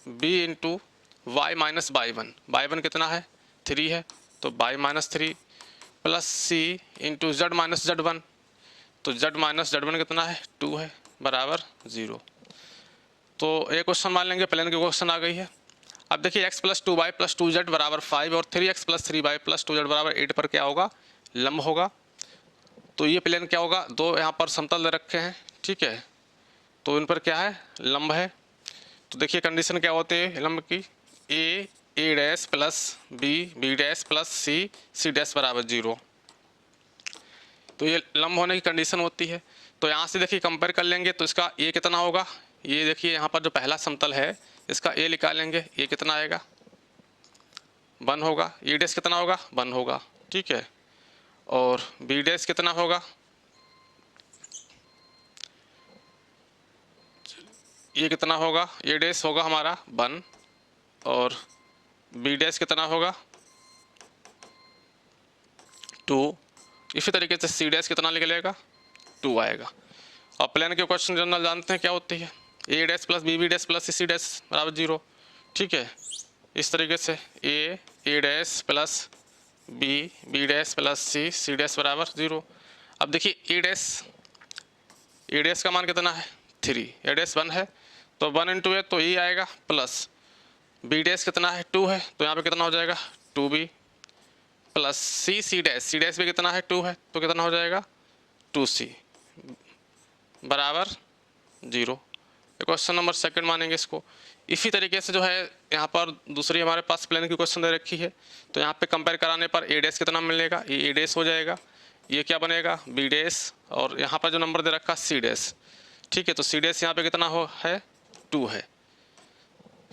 b × y - y1, y1 कितना है 3 है, तो y - 3 plus c × z - z1, तो z - z1 कितना है 2 है बराबर 0। तो एक क्वेश्चन मान लेंगे प्लेन की क्वेश्चन आ गई है। अब देखिए x + 2y + 2z बराबर 5 और 3x + 3y + 2z बराबर 8 पर क्या होगा लंब होगा। तो ये प्लेन क्या होगा, दो यहाँ पर समतल दे रखे हैं, ठीक है, तो इन पर क्या है लंब है। तो देखिए कंडीशन क्या होती है लंब की, a + b + c बराबर 0, तो ये लंब होने की कंडीशन होती है। तो यहाँ से देखिए कंपेयर कर लेंगे तो इसका a कितना होगा, ये देखिए यहाँ पर जो पहला समतल है इसका a निकालेंगे, a कितना आएगा 1 होगा, e डैश कितना होगा 1 होगा, ठीक है, और b डैश कितना होगा, ये कितना होगा, a डैश होगा हमारा 1 और b डैश कितना होगा 2। इसी तरीके से c डैश कितना निकलेगा 2 आएगा। और प्लेन के क्वेश्चन जनरल जानते हैं क्या होती है, a dash + b dash + c dash बराबर 0, ठीक है। इस तरीके से a dash + b dash + c dash बराबर 0। अब देखिए a डैश का मान कितना है 3, a डैश 1 है, तो 1 × a तो e आएगा, प्लस b डैश कितना है 2 है, तो यहाँ पे कितना हो जाएगा 2b, प्लस c डैश भी कितना है 2 है, तो कितना हो जाएगा 2c बराबर 0। क्वेश्चन नंबर सेकंड मानेंगे इसको। इसी तरीके से जो है यहाँ पर दूसरी हमारे पास प्लेन की क्वेश्चन दे रखी है, तो यहाँ पे कंपेयर कराने पर a डैश कितना मिलेगा, ये a डैश हो जाएगा, ये क्या बनेगा b डैश, और यहाँ पर जो नंबर दे रखा c डैश, ठीक है, तो c डैश यहाँ पे कितना है 2 है।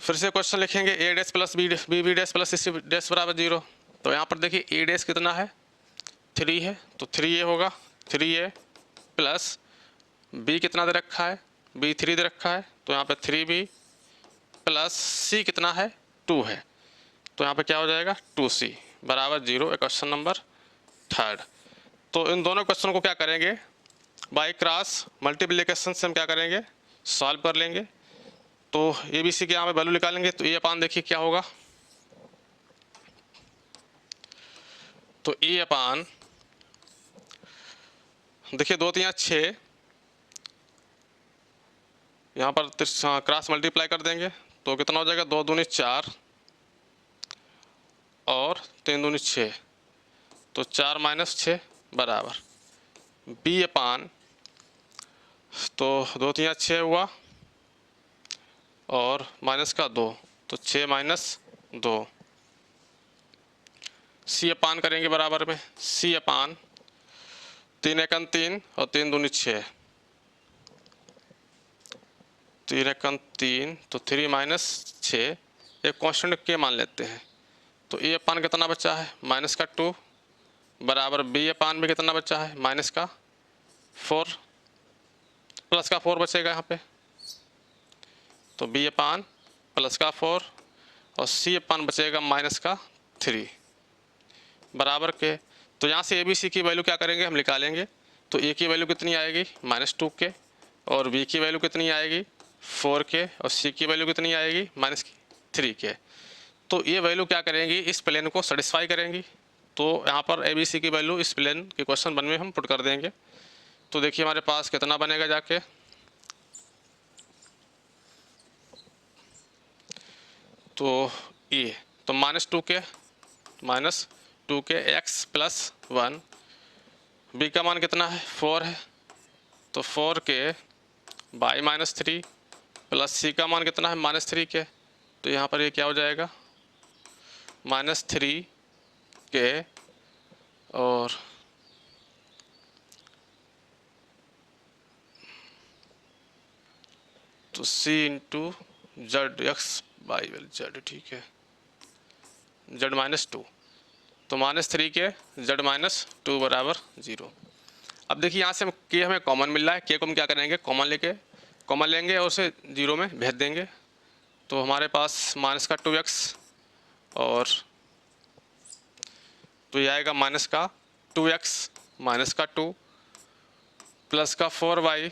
फिर से क्वेश्चन लिखेंगे a dash + b dash + c dash बराबर 0। तो यहाँ पर देखिए a डैश कितना है 3 है, तो 3a होगा, 3a प्लस b कितना दे रखा है b 3 दे रखा है, तो यहाँ पे 3b प्लस c कितना है 2 है, तो यहाँ पे क्या हो जाएगा 2c बराबर 0। Question number third. तो इन दोनों क्वेश्चन को क्या करेंगे बाय क्रॉस मल्टीप्लिकेशन से हम क्या करेंगे सॉल्व कर लेंगे। तो ABC के यहाँ पे वैल्यू निकालेंगे, तो a/, देखिए क्या होगा, तो a/, देखिए 2 3 6, यहाँ पर क्रॉस मल्टीप्लाई कर देंगे तो कितना हो जाएगा 2 दूनी 4 और 3 दूनी 6, तो 4 - 6 बराबर b/, तो 2 3 6 हुआ और माइनस का 2, तो 6 माइनस 2। सी अपान करेंगे बराबर में, सी अपान 3 एकम 3 और 3 दूनी 6, 3 एकम 3, तो 3 माइनस 6, एक कांस्टेंट के मान लेते हैं। तो ए अपान कितना बचा है, माइनस का 2, बराबर बी अपान भी कितना बचा है, माइनस का 4, प्लस का 4 बचेगा यहाँ पे, तो बी अपान प्लस का 4 और सी अपान बचेगा माइनस का 3, बराबर के। तो यहाँ से ए बी सी की वैल्यू क्या करेंगे, हम निकालेंगे। तो ए की वैल्यू कितनी आएगी, -2 के, और बी की वैल्यू कितनी आएगी, 4 के, और सी की वैल्यू कितनी आएगी, -3 के। तो ये वैल्यू क्या करेंगी, इस प्लेन को सेटिस्फाई करेंगी। तो यहाँ पर ए बी सी की वैल्यू इस प्लेन के क्वेश्चन 1 में हम पुट कर देंगे। तो देखिए हमारे पास कितना बनेगा जाके, तो ये तो -2 के x प्लस 1, बी का मान कितना है, 4 है, तो 4 के बाई -3 प्लस सी का मान कितना है, -3 के, तो यहाँ पर ये क्या हो जाएगा, -3 के और तो c into z x by z, ठीक है, जेड -2, तो -3 के जेड -2 बराबर 0। अब देखिए यहाँ से हम के हमें कॉमन मिल रहा है, के को हम क्या करेंगे, कॉमन लेंगे और उसे 0 में भेज देंगे। तो हमारे पास माइनस का 2x और तो ये आएगा माइनस का 2x माइनस का 2 प्लस का 4y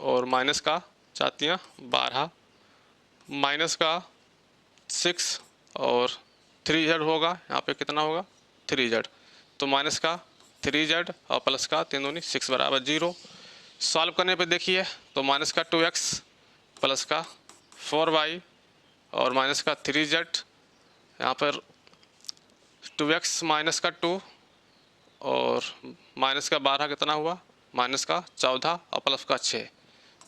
और माइनस का 12 माइनस का 6 और 3z होगा, यहाँ पे कितना होगा 3z, तो माइनस का 3z और प्लस का 3 दूनी 6 बराबर 0। सॉल्व करने पे देखिए तो माइनस का 2x प्लस का 4y और माइनस का 3z, यहाँ पर 2x माइनस का 2 और माइनस का 12 कितना हुआ, माइनस का 14 और प्लस का 6,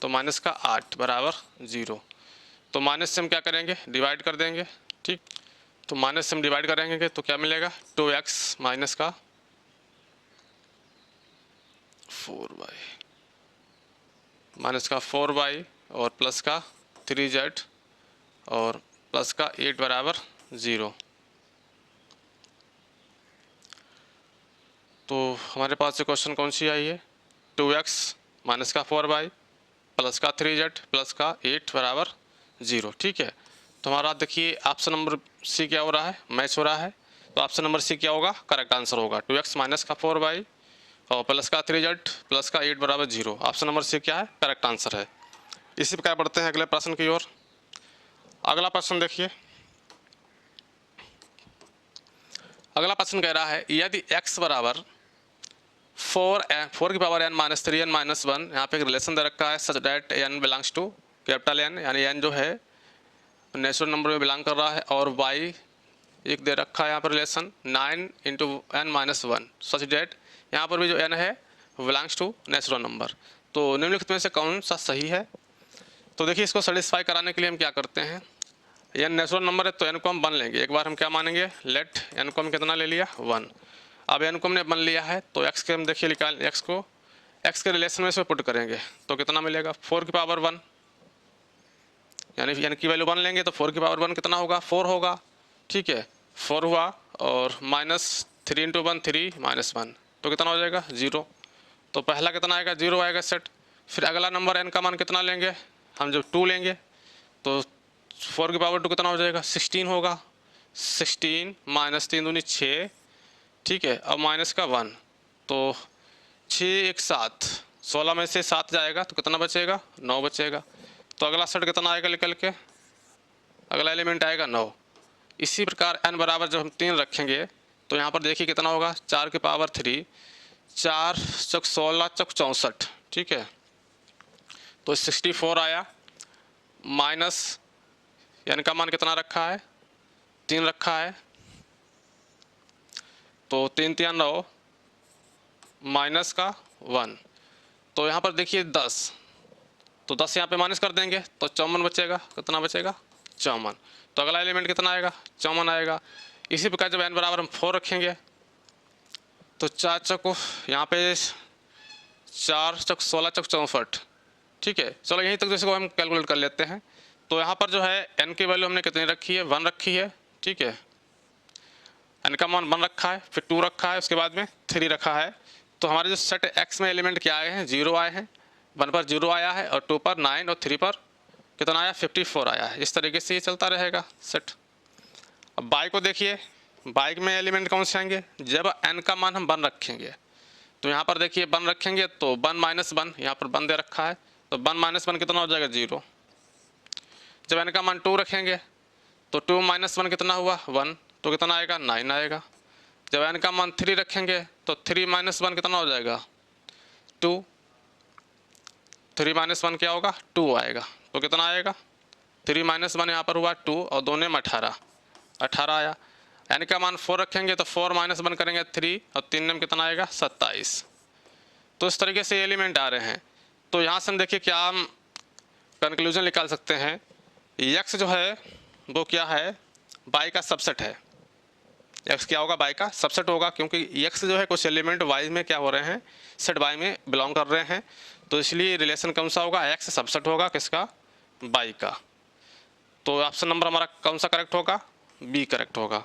तो माइनस का 8 बराबर 0। तो माइनस से हम क्या करेंगे, डिवाइड कर देंगे, ठीक। तो माइनस से हम डिवाइड करेंगे तो क्या मिलेगा, 2x माइनस का 4y माइनस का 4y और प्लस का 3z और प्लस का 8 बराबर 0। तो हमारे पास से क्वेश्चन कौन सी आई है, 2x माइनस का 4y प्लस का 3z प्लस का 8 बराबर 0, ठीक है। तो हमारा देखिए ऑप्शन नंबर सी क्या हो रहा है, मैच हो रहा है। तो ऑप्शन नंबर सी क्या होगा, करेक्ट आंसर होगा 2x माइनस का 4y और प्लस का 3z प्लस का 8 बराबर 0। ऑप्शन नंबर सी क्या है, करेक्ट आंसर है। इसी प्रकार बढ़ते हैं अगले प्रश्न की ओर। अगला प्रश्न देखिए, अगला प्रश्न कह रहा है यदि x बराबर 4 की power n minus 3 n minus 1, यहाँ पे एक रिलेशन दे रखा है such that n belongs to capital N, यानी n जो है नेचुरल नंबर में बिलोंग कर रहा है, और y एक दे रखा है यहाँ पर रिलेशन 9 इंटू n माइनस 1 सच डेट, यहाँ पर भी जो n है बिलोंग्स टू नेचुरल नंबर। तो निम्नलिखित में से कौन सा सही है। तो देखिए इसको सेटिस्फाई कराने के लिए हम क्या करते हैं, n नेचुरल नंबर है तो n को हम 1 लेंगे। एक बार हम क्या मानेंगे, लेट n को हम कितना ले लिया 1। अब n को हमने 1 लिया है तो x के हम देखिए निकाल, x को x के रिलेशन में से पुट करेंगे तो कितना मिलेगा 4 की पावर 1, यानी n की वैल्यू 1 लेंगे तो 4 की पावर 1 कितना होगा 4 होगा, ठीक है 4 हुआ, और माइनस 3 इंटू 1 3 माइनस 1 तो कितना हो जाएगा 0। तो पहला कितना आएगा 0 आएगा सेट। फिर अगला नंबर n का मान कितना लेंगे, हम जब 2 लेंगे तो 4 की पावर 2 कितना हो जाएगा 16 होगा, 16 माइनस 3 दूनी 6, ठीक है, अब माइनस का 1, तो 6 1 7, 16 में से 7 जाएगा तो कितना बचेगा 9 बचेगा। तो अगला सेट कितना आएगा निकल के, अगला एलिमेंट आएगा 9। इसी प्रकार n बराबर जब हम 3 रखेंगे तो यहाँ पर देखिए कितना होगा 4 की पावर 3, 4 चौक 16 चौक 64, ठीक है, तो 64 आया, माइनस n का मान कितना रखा है 3 रखा है, तो 3 3 9 माइनस का 1, तो यहाँ पर देखिए 10, तो 10 यहाँ पे माइनस कर देंगे तो 54 बचेगा। कितना बचेगा? 54। तो अगला एलिमेंट कितना आएगा? 54 आएगा। इसी प्रकार जब n बराबर हम 4 रखेंगे तो 4 चौको यहाँ पे 4 चौक 16 चौक 64। ठीक है, चलो यहीं तक इसको हम कैलकुलेट कर लेते हैं। तो यहाँ पर जो है n की वैल्यू हमने कितनी रखी है? 1 रखी है। ठीक है, n का मान 1 रखा है, फिर 2 रखा है, उसके बाद में 3 रखा है। तो हमारे जो सेट x में एलिमेंट क्या आए हैं? 0 आए हैं। 1 पर 0 आया है और 2 पर 9 और 3 पर कितना आया? 54 आया है। इस तरीके से ये चलता रहेगा सेट। अब बाई को देखिए, बाई में एलिमेंट कौन से आएंगे? जब n का मान हम 1 रखेंगे तो यहाँ पर देखिए 1 रखेंगे तो 1 माइनस 1, यहाँ पर 1 दे रखा है तो 1 माइनस 1 कितना हो जाएगा? 0। जब n का मान 2 रखेंगे तो 2 माइनस 1 कितना हुआ? 1, तो कितना आएगा? 9 आएगा। जब n का मान 3 रखेंगे तो 3 माइनस 1 कितना हो जाएगा? 2। 3 माइनस 1 क्या होगा? 2 आएगा। तो कितना आएगा? 3 माइनस 1 यहाँ पर हुआ 2 और 2 में 18 आया। n का मान 4 रखेंगे तो 4 माइनस 1 करेंगे 3 और 3 में कितना आएगा? 27। तो इस तरीके से एलिमेंट आ रहे हैं। तो यहाँ से हम देखिए क्या हम कंक्लूजन निकाल सकते हैं। x जो है वो क्या है? y का सबसेट है। x क्या होगा? y का सबसेट होगा, क्योंकि x जो है कुछ एलिमेंट y में क्या हो रहे हैं? सेट y में बिलोंग कर रहे हैं। तो इसलिए रिलेशन कौन सा होगा? x सबसेट होगा किसका? y का। तो ऑप्शन नंबर हमारा कौन सा करेक्ट होगा? बी करेक्ट होगा।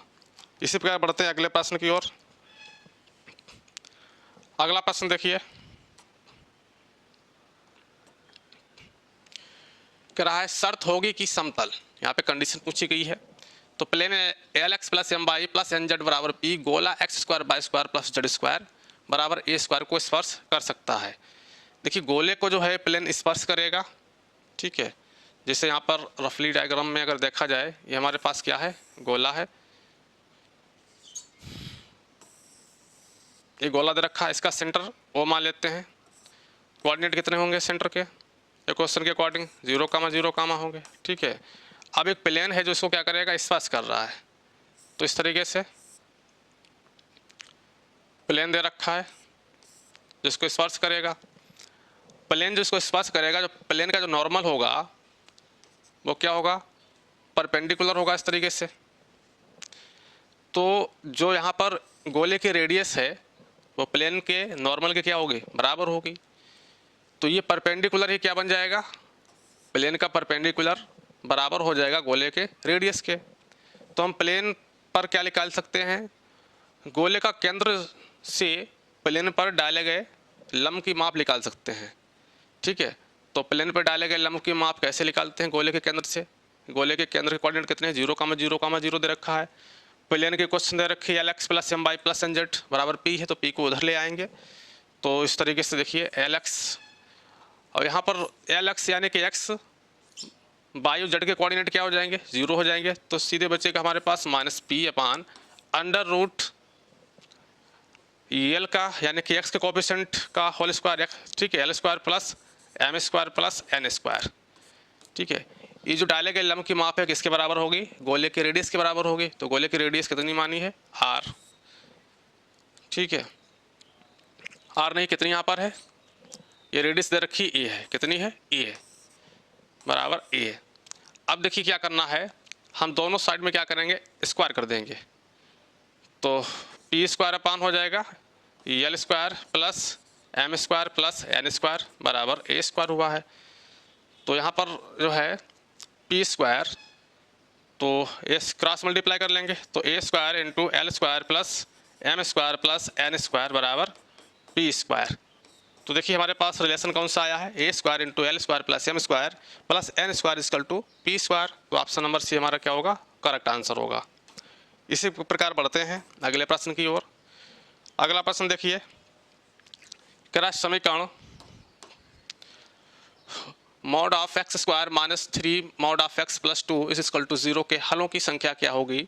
इसी प्रकार बढ़ते हैं अगले प्रश्न की ओर। अगला प्रश्न देखिए, कह रहा है शर्त होगी कि समतल, यहाँ पे कंडीशन पूछी गई है। तो plane L x plus M y plus N z बराबर पी गोला x square by square plus z square बराबर ए स्क्वायर को स्पर्श कर सकता है। देखिए गोले को जो है प्लेन स्पर्श करेगा। ठीक है, जैसे यहाँ पर रफली डायग्राम में अगर देखा जाए, ये हमारे पास क्या है? गोला है। ये गोला दे रखा है, इसका सेंटर ओ मान लेते हैं। कोऑर्डिनेट कितने होंगे सेंटर के? ये क्वेश्चन के अकॉर्डिंग 0,0 होंगे। ठीक है, अब एक प्लेन है जो इसको क्या करेगा? स्पर्श कर रहा है। तो इस तरीके से प्लेन दे रखा है जिसको स्पर्श करेगा। प्लेन जिसको स्पर्श करेगा, जो प्लेन का जो नॉर्मल होगा वो क्या होगा? परपेंडिकुलर होगा इस तरीके से। तो जो यहाँ पर गोले की रेडियस है वो प्लेन के नॉर्मल के क्या होगी? बराबर होगी। तो ये परपेंडिकुलर ही क्या बन जाएगा? प्लेन का परपेंडिकुलर बराबर हो जाएगा गोले के रेडियस के। तो हम प्लेन पर क्या निकाल सकते हैं? गोले का केंद्र से प्लेन पर डाले गए लंब की माप निकाल सकते हैं। ठीक है, तो प्लेन पर डाले गए लंब की माप कैसे निकालते हैं? गोले के केंद्र से। गोले के केंद्र के कोऑर्डिनेट कितने हैं? 0,0,0 दे रखा है। प्लेन के क्वेश्चन दे रखी है L x plus M y plus N z बराबर पी है, तो पी को उधर ले आएंगे। तो इस तरीके से देखिए एल एक्स और यहाँ पर एल एक्स यानी कि एक्स वाई और जेड के कोऑर्डिनेट क्या हो जाएंगे? 0 हो जाएंगे। तो सीधे बचेगा हमारे पास minus P upon under root L का यानी कि एक्स के कोएफिशिएंट का होल स्क्वायर एक्स। ठीक है, L square plus M square plus N square. ठीक है, ये जो डाले गए लंब की माप है किसके बराबर होगी? गोले के रेडियस के बराबर होगी। तो गोले की रेडियस कितनी मानी है? आर। ठीक है, आर नहीं, कितनी यहाँ पर है? ये रेडियस दे रखी ए है। कितनी है? ए बराबर ए। अब देखिए क्या करना है, हम दोनों साइड में क्या करेंगे? स्क्वायर कर देंगे। तो पी स्क्वायर अपान हो जाएगा L square plus M square plus N square बराबर ए स्क्वायर हुआ है। तो यहाँ पर जो है पी स्क्वायर, तो एस क्रॉस मल्टीप्लाई कर लेंगे तो A square into L square plus M square plus N square बराबर पी स्क्वायर। तो देखिए हमारे पास रिलेशन कौन सा आया है? A square into L square plus M square plus N square equal to P square. तो ऑप्शन नंबर सी हमारा क्या होगा? करेक्ट आंसर होगा। इसी प्रकार बढ़ते हैं अगले प्रश्न की ओर। अगला प्रश्न देखिए, कह समीकरण mod of x square minus 3 mod of x plus 2 is equal to 0 के हलों की संख्या क्या होगी?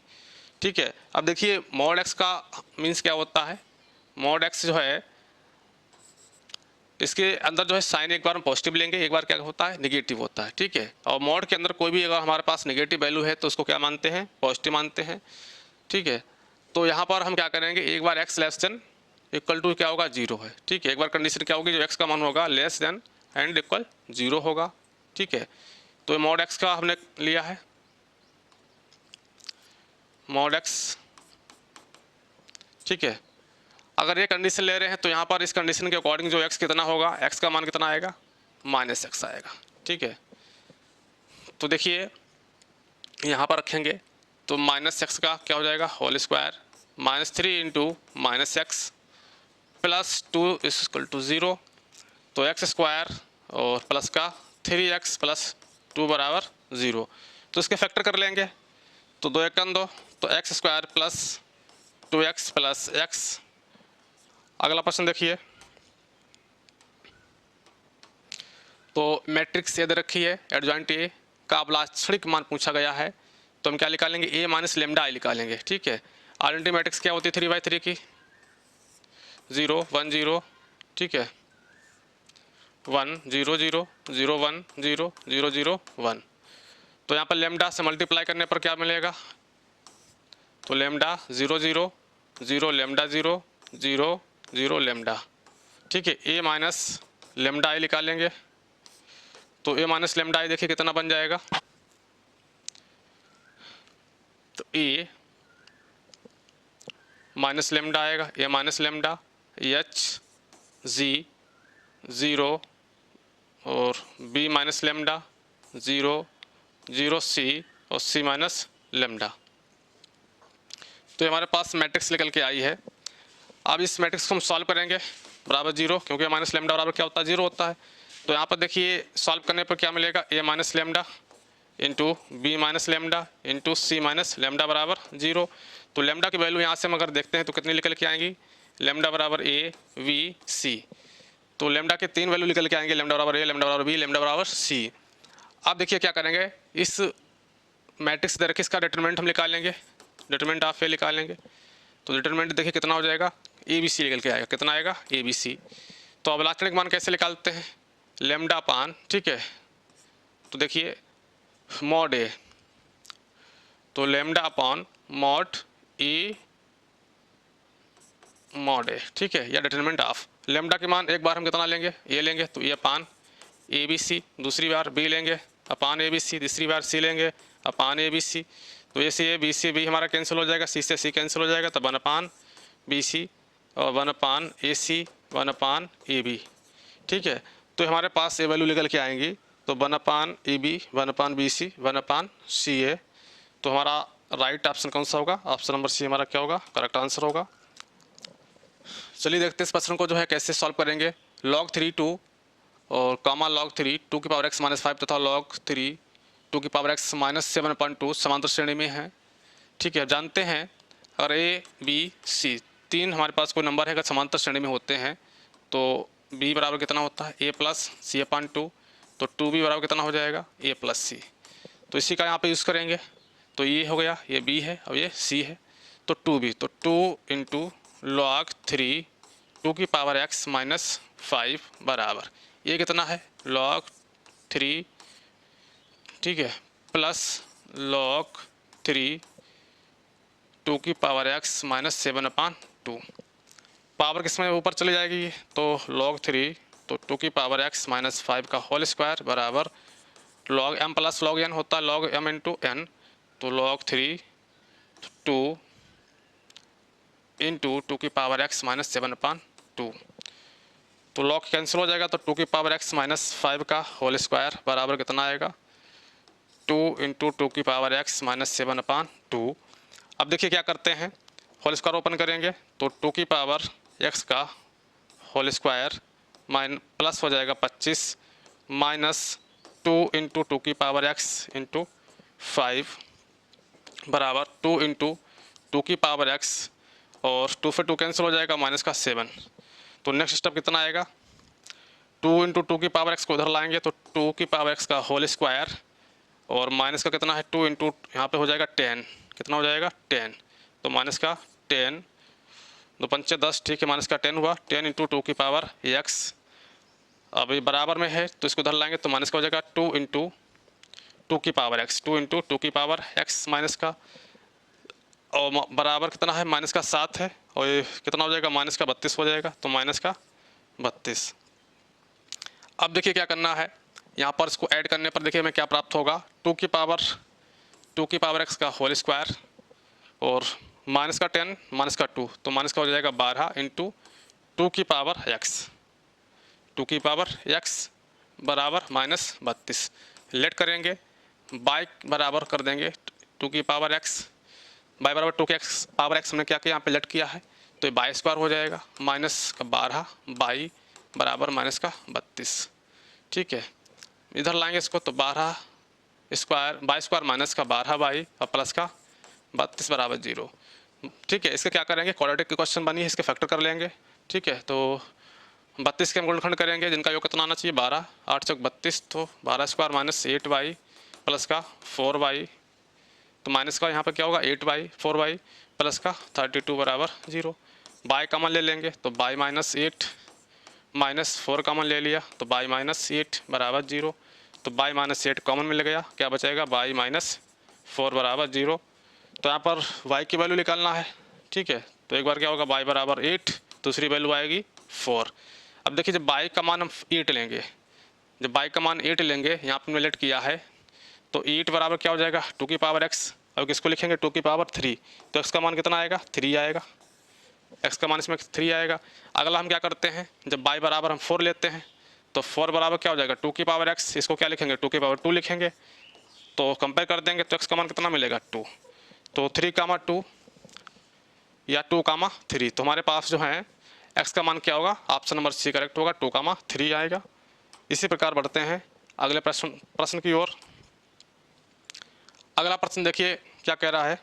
ठीक है, अब देखिए मॉड एक्स का मीन्स क्या होता है? मॉड एक्स जो है इसके अंदर जो है साइन एक बार हम पॉजिटिव लेंगे, एक बार क्या होता है? निगेटिव होता है। ठीक है, और मॉड के अंदर कोई भी अगर हमारे पास निगेटिव वैल्यू है तो उसको क्या मानते हैं? पॉजिटिव मानते हैं। ठीक है, तो यहाँ पर हम क्या करेंगे? एक बार X less than equal to क्या होगा, 0 है। ठीक है, एक बार कंडीशन क्या होगी, जो x का मान होगा लेस देन एंड इक्वल 0 होगा। ठीक है, तो मॉड x का हमने लिया है, मॉड x। ठीक है, अगर ये कंडीशन ले रहे हैं तो यहाँ पर इस कंडीशन के अकॉर्डिंग जो x कितना होगा, x का मान कितना आएगा, -x आएगा। ठीक है, तो देखिए यहाँ पर रखेंगे तो -x का क्या हो जाएगा, whole square -3 into -x plus 2 is equal to 0। तो x स्क्वायर और प्लस का 3x प्लस 2 बराबर 0। तो इसके फैक्टर कर लेंगे, तो 2 1 2, तो x square plus 2x plus x। अगला प्रश्न देखिए, तो मैट्रिक्स ये दे रखी है, एडजॉइंट ए का अब लाक्षणिक मान पूछा गया है, तो हम क्या निकालेंगे, a माइनस लेमडा आई निकालेंगे। ठीक है, आइडेंटिटी मैट्रिक्स क्या होती है 3/3 की, 0 1 0। ठीक है, 1 0 0 0 1 0 0 0 1। तो यहाँ पर लेमडा से मल्टीप्लाई करने पर क्या मिलेगा, तो लेमडा 0 0 0 लेमडा 0 0 0 लेमडा। ठीक है, a माइनस लेमडा आई निकालेंगे, तो a माइनस लेमडा आई देखिए कितना बन जाएगा, तो a माइनस लेमडा आएगा, a minus lambda h z 0 और b माइनस लेमडा 0 0 c और c माइनस लेमडा। तो हमारे पास मैट्रिक्स निकल के आई है। अब इस मैट्रिक्स को हम सॉल्व करेंगे, बराबर 0, क्योंकि माइनस लेमडा बराबर क्या होता है, 0 होता है। तो यहाँ पर देखिए सॉल्व करने पर क्या मिलेगा, a minus lambda into B minus lambda into C minus lambda बराबर 0। तो लेमडा की वैल्यू यहाँ से हम अगर देखते हैं तो कितनी निकल के आएंगी, लेमडा बराबर a v c। तो लेमडा के 3 वैल्यू निकल के आएंगे, लेमडा बराबर a, लेमडा बराबर b, लेमडा बराबर c। अब देखिए क्या करेंगे, इस मैट्रिक्स दे रखे इसका डिटरमिनेंट हम निकालेंगे, डिटरमिनेंट ऑफ ए निकालेंगे। तो डिटरमिनेंट देखिए कितना हो जाएगा, ए बी सी निकल के आएगा, कितना आएगा, ए बी सी। तो अब लाक्षणिक मान कैसे निकालते हैं, लेमडा पान। ठीक है, तो देखिए मॉड ए, तो lambda upon mod A mod ए। ठीक है, या डिटरमिनेंट ऑफ लेमडा के मान एक बार हम कितना लेंगे, ए लेंगे, तो ए अपान ए बी सी, दूसरी बार बी लेंगे अपान ए बी सी, तीसरी बार सी लेंगे अपान ए बी सी। तो A C A B C B हमारा कैंसिल हो जाएगा, सी से सी कैंसिल हो जाएगा, तो 1 अपान बी सी और 1 अपान ए सी 1 अपान ए बी। ठीक है, तो हमारे पास ये वैल्यू निकल के आएंगी, तो 1 अपान A B 1 upon B C 1 अपान सी ए। तो हमारा राइट ऑप्शन कौन सा होगा, ऑप्शन नंबर सी हमारा क्या होगा, करेक्ट आंसर होगा। चलिए देखते हैं इस प्रश्न को जो है कैसे सॉल्व करेंगे। log 3 2 और कामा log 3 2 की पावर x माइनस 5 तथा log 3 2 की पावर x माइनस 7/2 समांतर श्रेणी में है। ठीक है, जानते हैं अगर ए बी सी 3 हमारे पास कोई नंबर है अगर समांतर श्रेणी में होते हैं तो b बराबर कितना होता है, a प्लस सी अपान 2। तो 2b बराबर कितना हो जाएगा, a प्लस सी। तो इसी का यहाँ पे यूज़ करेंगे, तो ये हो गया, ये b है और ये c है। तो 2b, तो 2 इंटू log 3 2 की पावर x माइनस 5 बराबर ये कितना है, log 3। ठीक है, प्लस log 3 2 की पावर x माइनस 7/2। पावर किसमें ऊपर चले जाएगी ये, तो log 3 तो 2 की पावर x माइनस 5 का होल स्क्वायर बराबर log m plus log n होता है log m इंटू n। तो log 3 2 इंटू 2 की पावर x माइनस 7/2। तो log कैंसिल हो जाएगा, तो 2 की पावर x माइनस 5 का होल स्क्वायर बराबर कितना आएगा, 2 इंटू 2 की पावर x माइनस 7/2। अब देखिए क्या करते हैं, होल स्क्वायर ओपन करेंगे तो 2 की पावर x का होल स्क्वायर प्लस हो जाएगा 25 माइनस 2 इंटू 2 की पावर x इंटू 5 बराबर 2 इंटू 2 की पावर x और 2 से 2 कैंसिल हो जाएगा, माइनस का 7। तो नेक्स्ट स्टेप कितना आएगा, 2 इंटू 2 की पावर x को उधर लाएंगे तो 2 की पावर x का होल स्क्वायर और माइनस का कितना है 2 इंटू यहाँ पर हो जाएगा 10, कितना हो जाएगा 10। तो माइनस का 10 2 5 10, ठीक है, माइनस का 10 हुआ, 10 इंटू 2 की पावर x। अब ये बराबर में है तो इसको उधर लाएंगे तो माइनस का हो जाएगा 2 इंटू 2 की पावर x, 2 इंटू 2 की पावर x माइनस का, और बराबर कितना है, माइनस का 7 है और ये कितना हो जाएगा, माइनस का 32 हो जाएगा, तो माइनस का 32। अब देखिए क्या करना है, यहाँ पर इसको ऐड करने पर देखिए हमें क्या प्राप्त होगा, 2 की पावर x का होल स्क्वायर और माइनस का 10 माइनस का 2, तो माइनस का हो जाएगा 12 इंटू 2 की पावर x, 2 की पावर x बराबर माइनस 32। लेट करेंगे, बाई बराबर कर देंगे 2 की पावर x, बाई बराबर 2 की x पावर x हमने क्या किया, यहाँ पे लेट किया है, तो ये बाई स्क्वायर हो जाएगा, माइनस का 12 बाई बराबर माइनस का 32। ठीक है, इधर लाएंगे इसको, तो 12 स्क्वायर बाई स्क्वायर माइनस का 12 बाई और प्लस का 32 बराबर 0। ठीक है, इसके क्या करेंगे, क्वाड्रेटिक की क्वेश्चन बनी है, इसके फैक्टर कर लेंगे। ठीक है, तो 32 के हम गुणनखंड करेंगे जिनका योग कितना आना चाहिए, 12, 8 चौक 32, तो 12 स्क्वायर माइनस 8 बाई प्लस का 4 बाई, तो माइनस का यहाँ पर क्या होगा 8 बाई 4 बाई प्लस का 32 बराबर 0। बाई कॉमन ले लेंगे, तो बाई माइनस 8 माइनस 4 कॉमन ले लिया, तो बाई माइनस 8 बराबर 0, तो बाई माइनस 8 कॉमन मिल गया, क्या बचेगा, बाई माइनस 4 बराबर 0। तो यहाँ पर y की वैल्यू निकालना है। ठीक है, तो एक बार क्या होगा, y बराबर 8, दूसरी वैल्यू आएगी 4। अब देखिए जब y का मान हम 8 लेंगे, जब y का मान 8 लेंगे, यहाँ पर लेट किया है, तो 8 बराबर क्या हो जाएगा, 2 की पावर x, अब किसको लिखेंगे 2 की पावर 3, तो x का मान कितना आएगा, 3 आएगा, x का मान इसमें 3 आएगा। अगला हम क्या करते हैं, जब y बराबर हम 4 लेते हैं, तो 4 बराबर क्या हो जाएगा, 2 की पावर x, इसको क्या लिखेंगे 2 की पावर 2 लिखेंगे, तो कंपेयर कर देंगे, तो x का मान कितना मिलेगा 2, तो 3, 2 या 2, 3, तो हमारे पास जो है x का मान क्या होगा, ऑप्शन नंबर सी करेक्ट होगा, 2, 3 आएगा। इसी प्रकार बढ़ते हैं अगले प्रश्न की ओर। अगला प्रश्न देखिए क्या कह रहा है,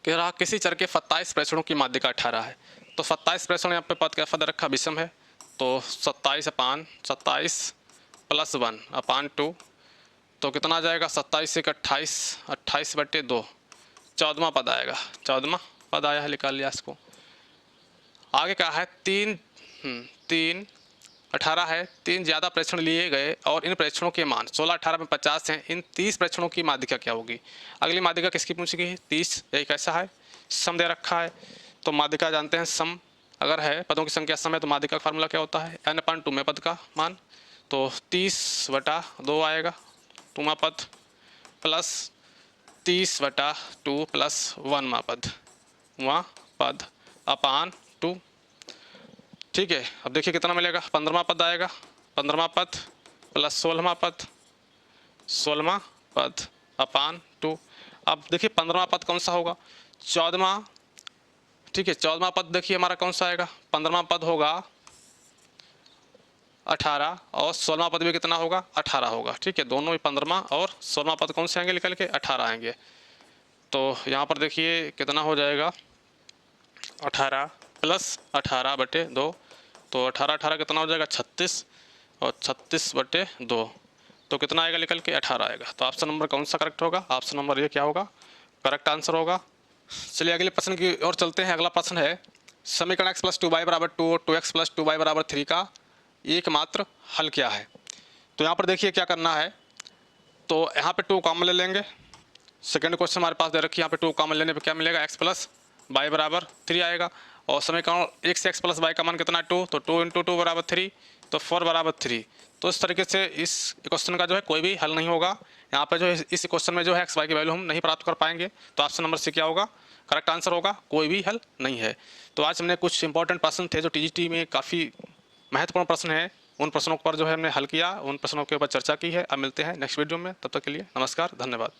कह रहा किसी चर के 27 प्रेक्षणों की माध्यिका 18 है, तो 27 प्रेक्षण यहाँ पे पद का रखा विषम है, तो 27 प्लस 1 अपान 2, तो कितना आ जाएगा, 27 एक 28, 28/2, 14वां पद आएगा, 14वां पद आया है, निकाल लिया इसको। आगे क्या है, 3 18 है, 3 ज़्यादा प्रेक्षण लिए गए और इन प्रेक्षणों के मान 16, 18 में 50 हैं, इन 30 प्रेक्षणों की माध्यिका क्या होगी। अगली माध्यिका किसकी पूछी गई है, 30, यही कैसा है, सम दे रखा है, तो माध्यिका जानते हैं सम अगर है, पदों की संख्या सम है, तो माध्यिका का फार्मूला क्या होता है, n/2 में पद का मान, तो 30/2 आएगा 2वां पद, प्लस 30/2 प्लस 1वां पद, वहाँ पद अपान 2। ठीक है, अब देखिए कितना मिलेगा, 15वां पद आएगा, 15वां पद प्लस 16वां पद, 16वां पद अपान 2। अब देखिए 15वां पद कौन सा होगा, 14वां। ठीक है, 14वां पद देखिए हमारा कौन सा आएगा, 15वां पद होगा 18 और 16वां पद भी कितना होगा, 18 होगा। ठीक है, दोनों ही 15वां और 16वां पद कौन से आएंगे निकल के, 18 आएंगे। तो यहाँ पर देखिए कितना हो जाएगा, 18 प्लस 18/2, तो 18 कितना हो जाएगा 36 और 36/2, तो कितना आएगा निकल के 18 आएगा। तो ऑप्शन नंबर कौन सा करेक्ट होगा, ऑप्शन नंबर ये क्या होगा, करेक्ट आंसर होगा। चलिए अगले प्रश्न की ओर चलते हैं। अगला प्रश्न है समीकरण x + 2y = 2 और 2x + 2y = 3 का एकमात्र हल क्या है। तो यहाँ पर देखिए क्या करना है, तो यहाँ पे 2 कॉमन ले लेंगे, सेकंड क्वेश्चन हमारे पास दे रखी है, यहाँ पे 2 कॉमन लेने पे क्या मिलेगा, x + y = 3 आएगा, और समीकरण 1 से x + y का मान कितना 2, तो 2 × 2 = 3, तो 4 = 3। तो इस तरीके से इस क्वेश्चन का जो है कोई भी हल नहीं होगा। यहाँ पे जो है इस क्वेश्चन में जो है x y की वैल्यू हम नहीं प्राप्त कर पाएंगे, तो ऑप्शन नंबर सी क्या होगा, करेक्ट आंसर होगा, कोई भी हल नहीं है। तो आज हमने कुछ इंपॉर्टेंट प्रश्न थे जो TGT में काफ़ी महत्वपूर्ण प्रश्न है, उन प्रश्नों पर जो है हमने हल किया, उन प्रश्नों के ऊपर चर्चा की है। अब मिलते हैं नेक्स्ट वीडियो में, तब तक के लिए नमस्कार, धन्यवाद।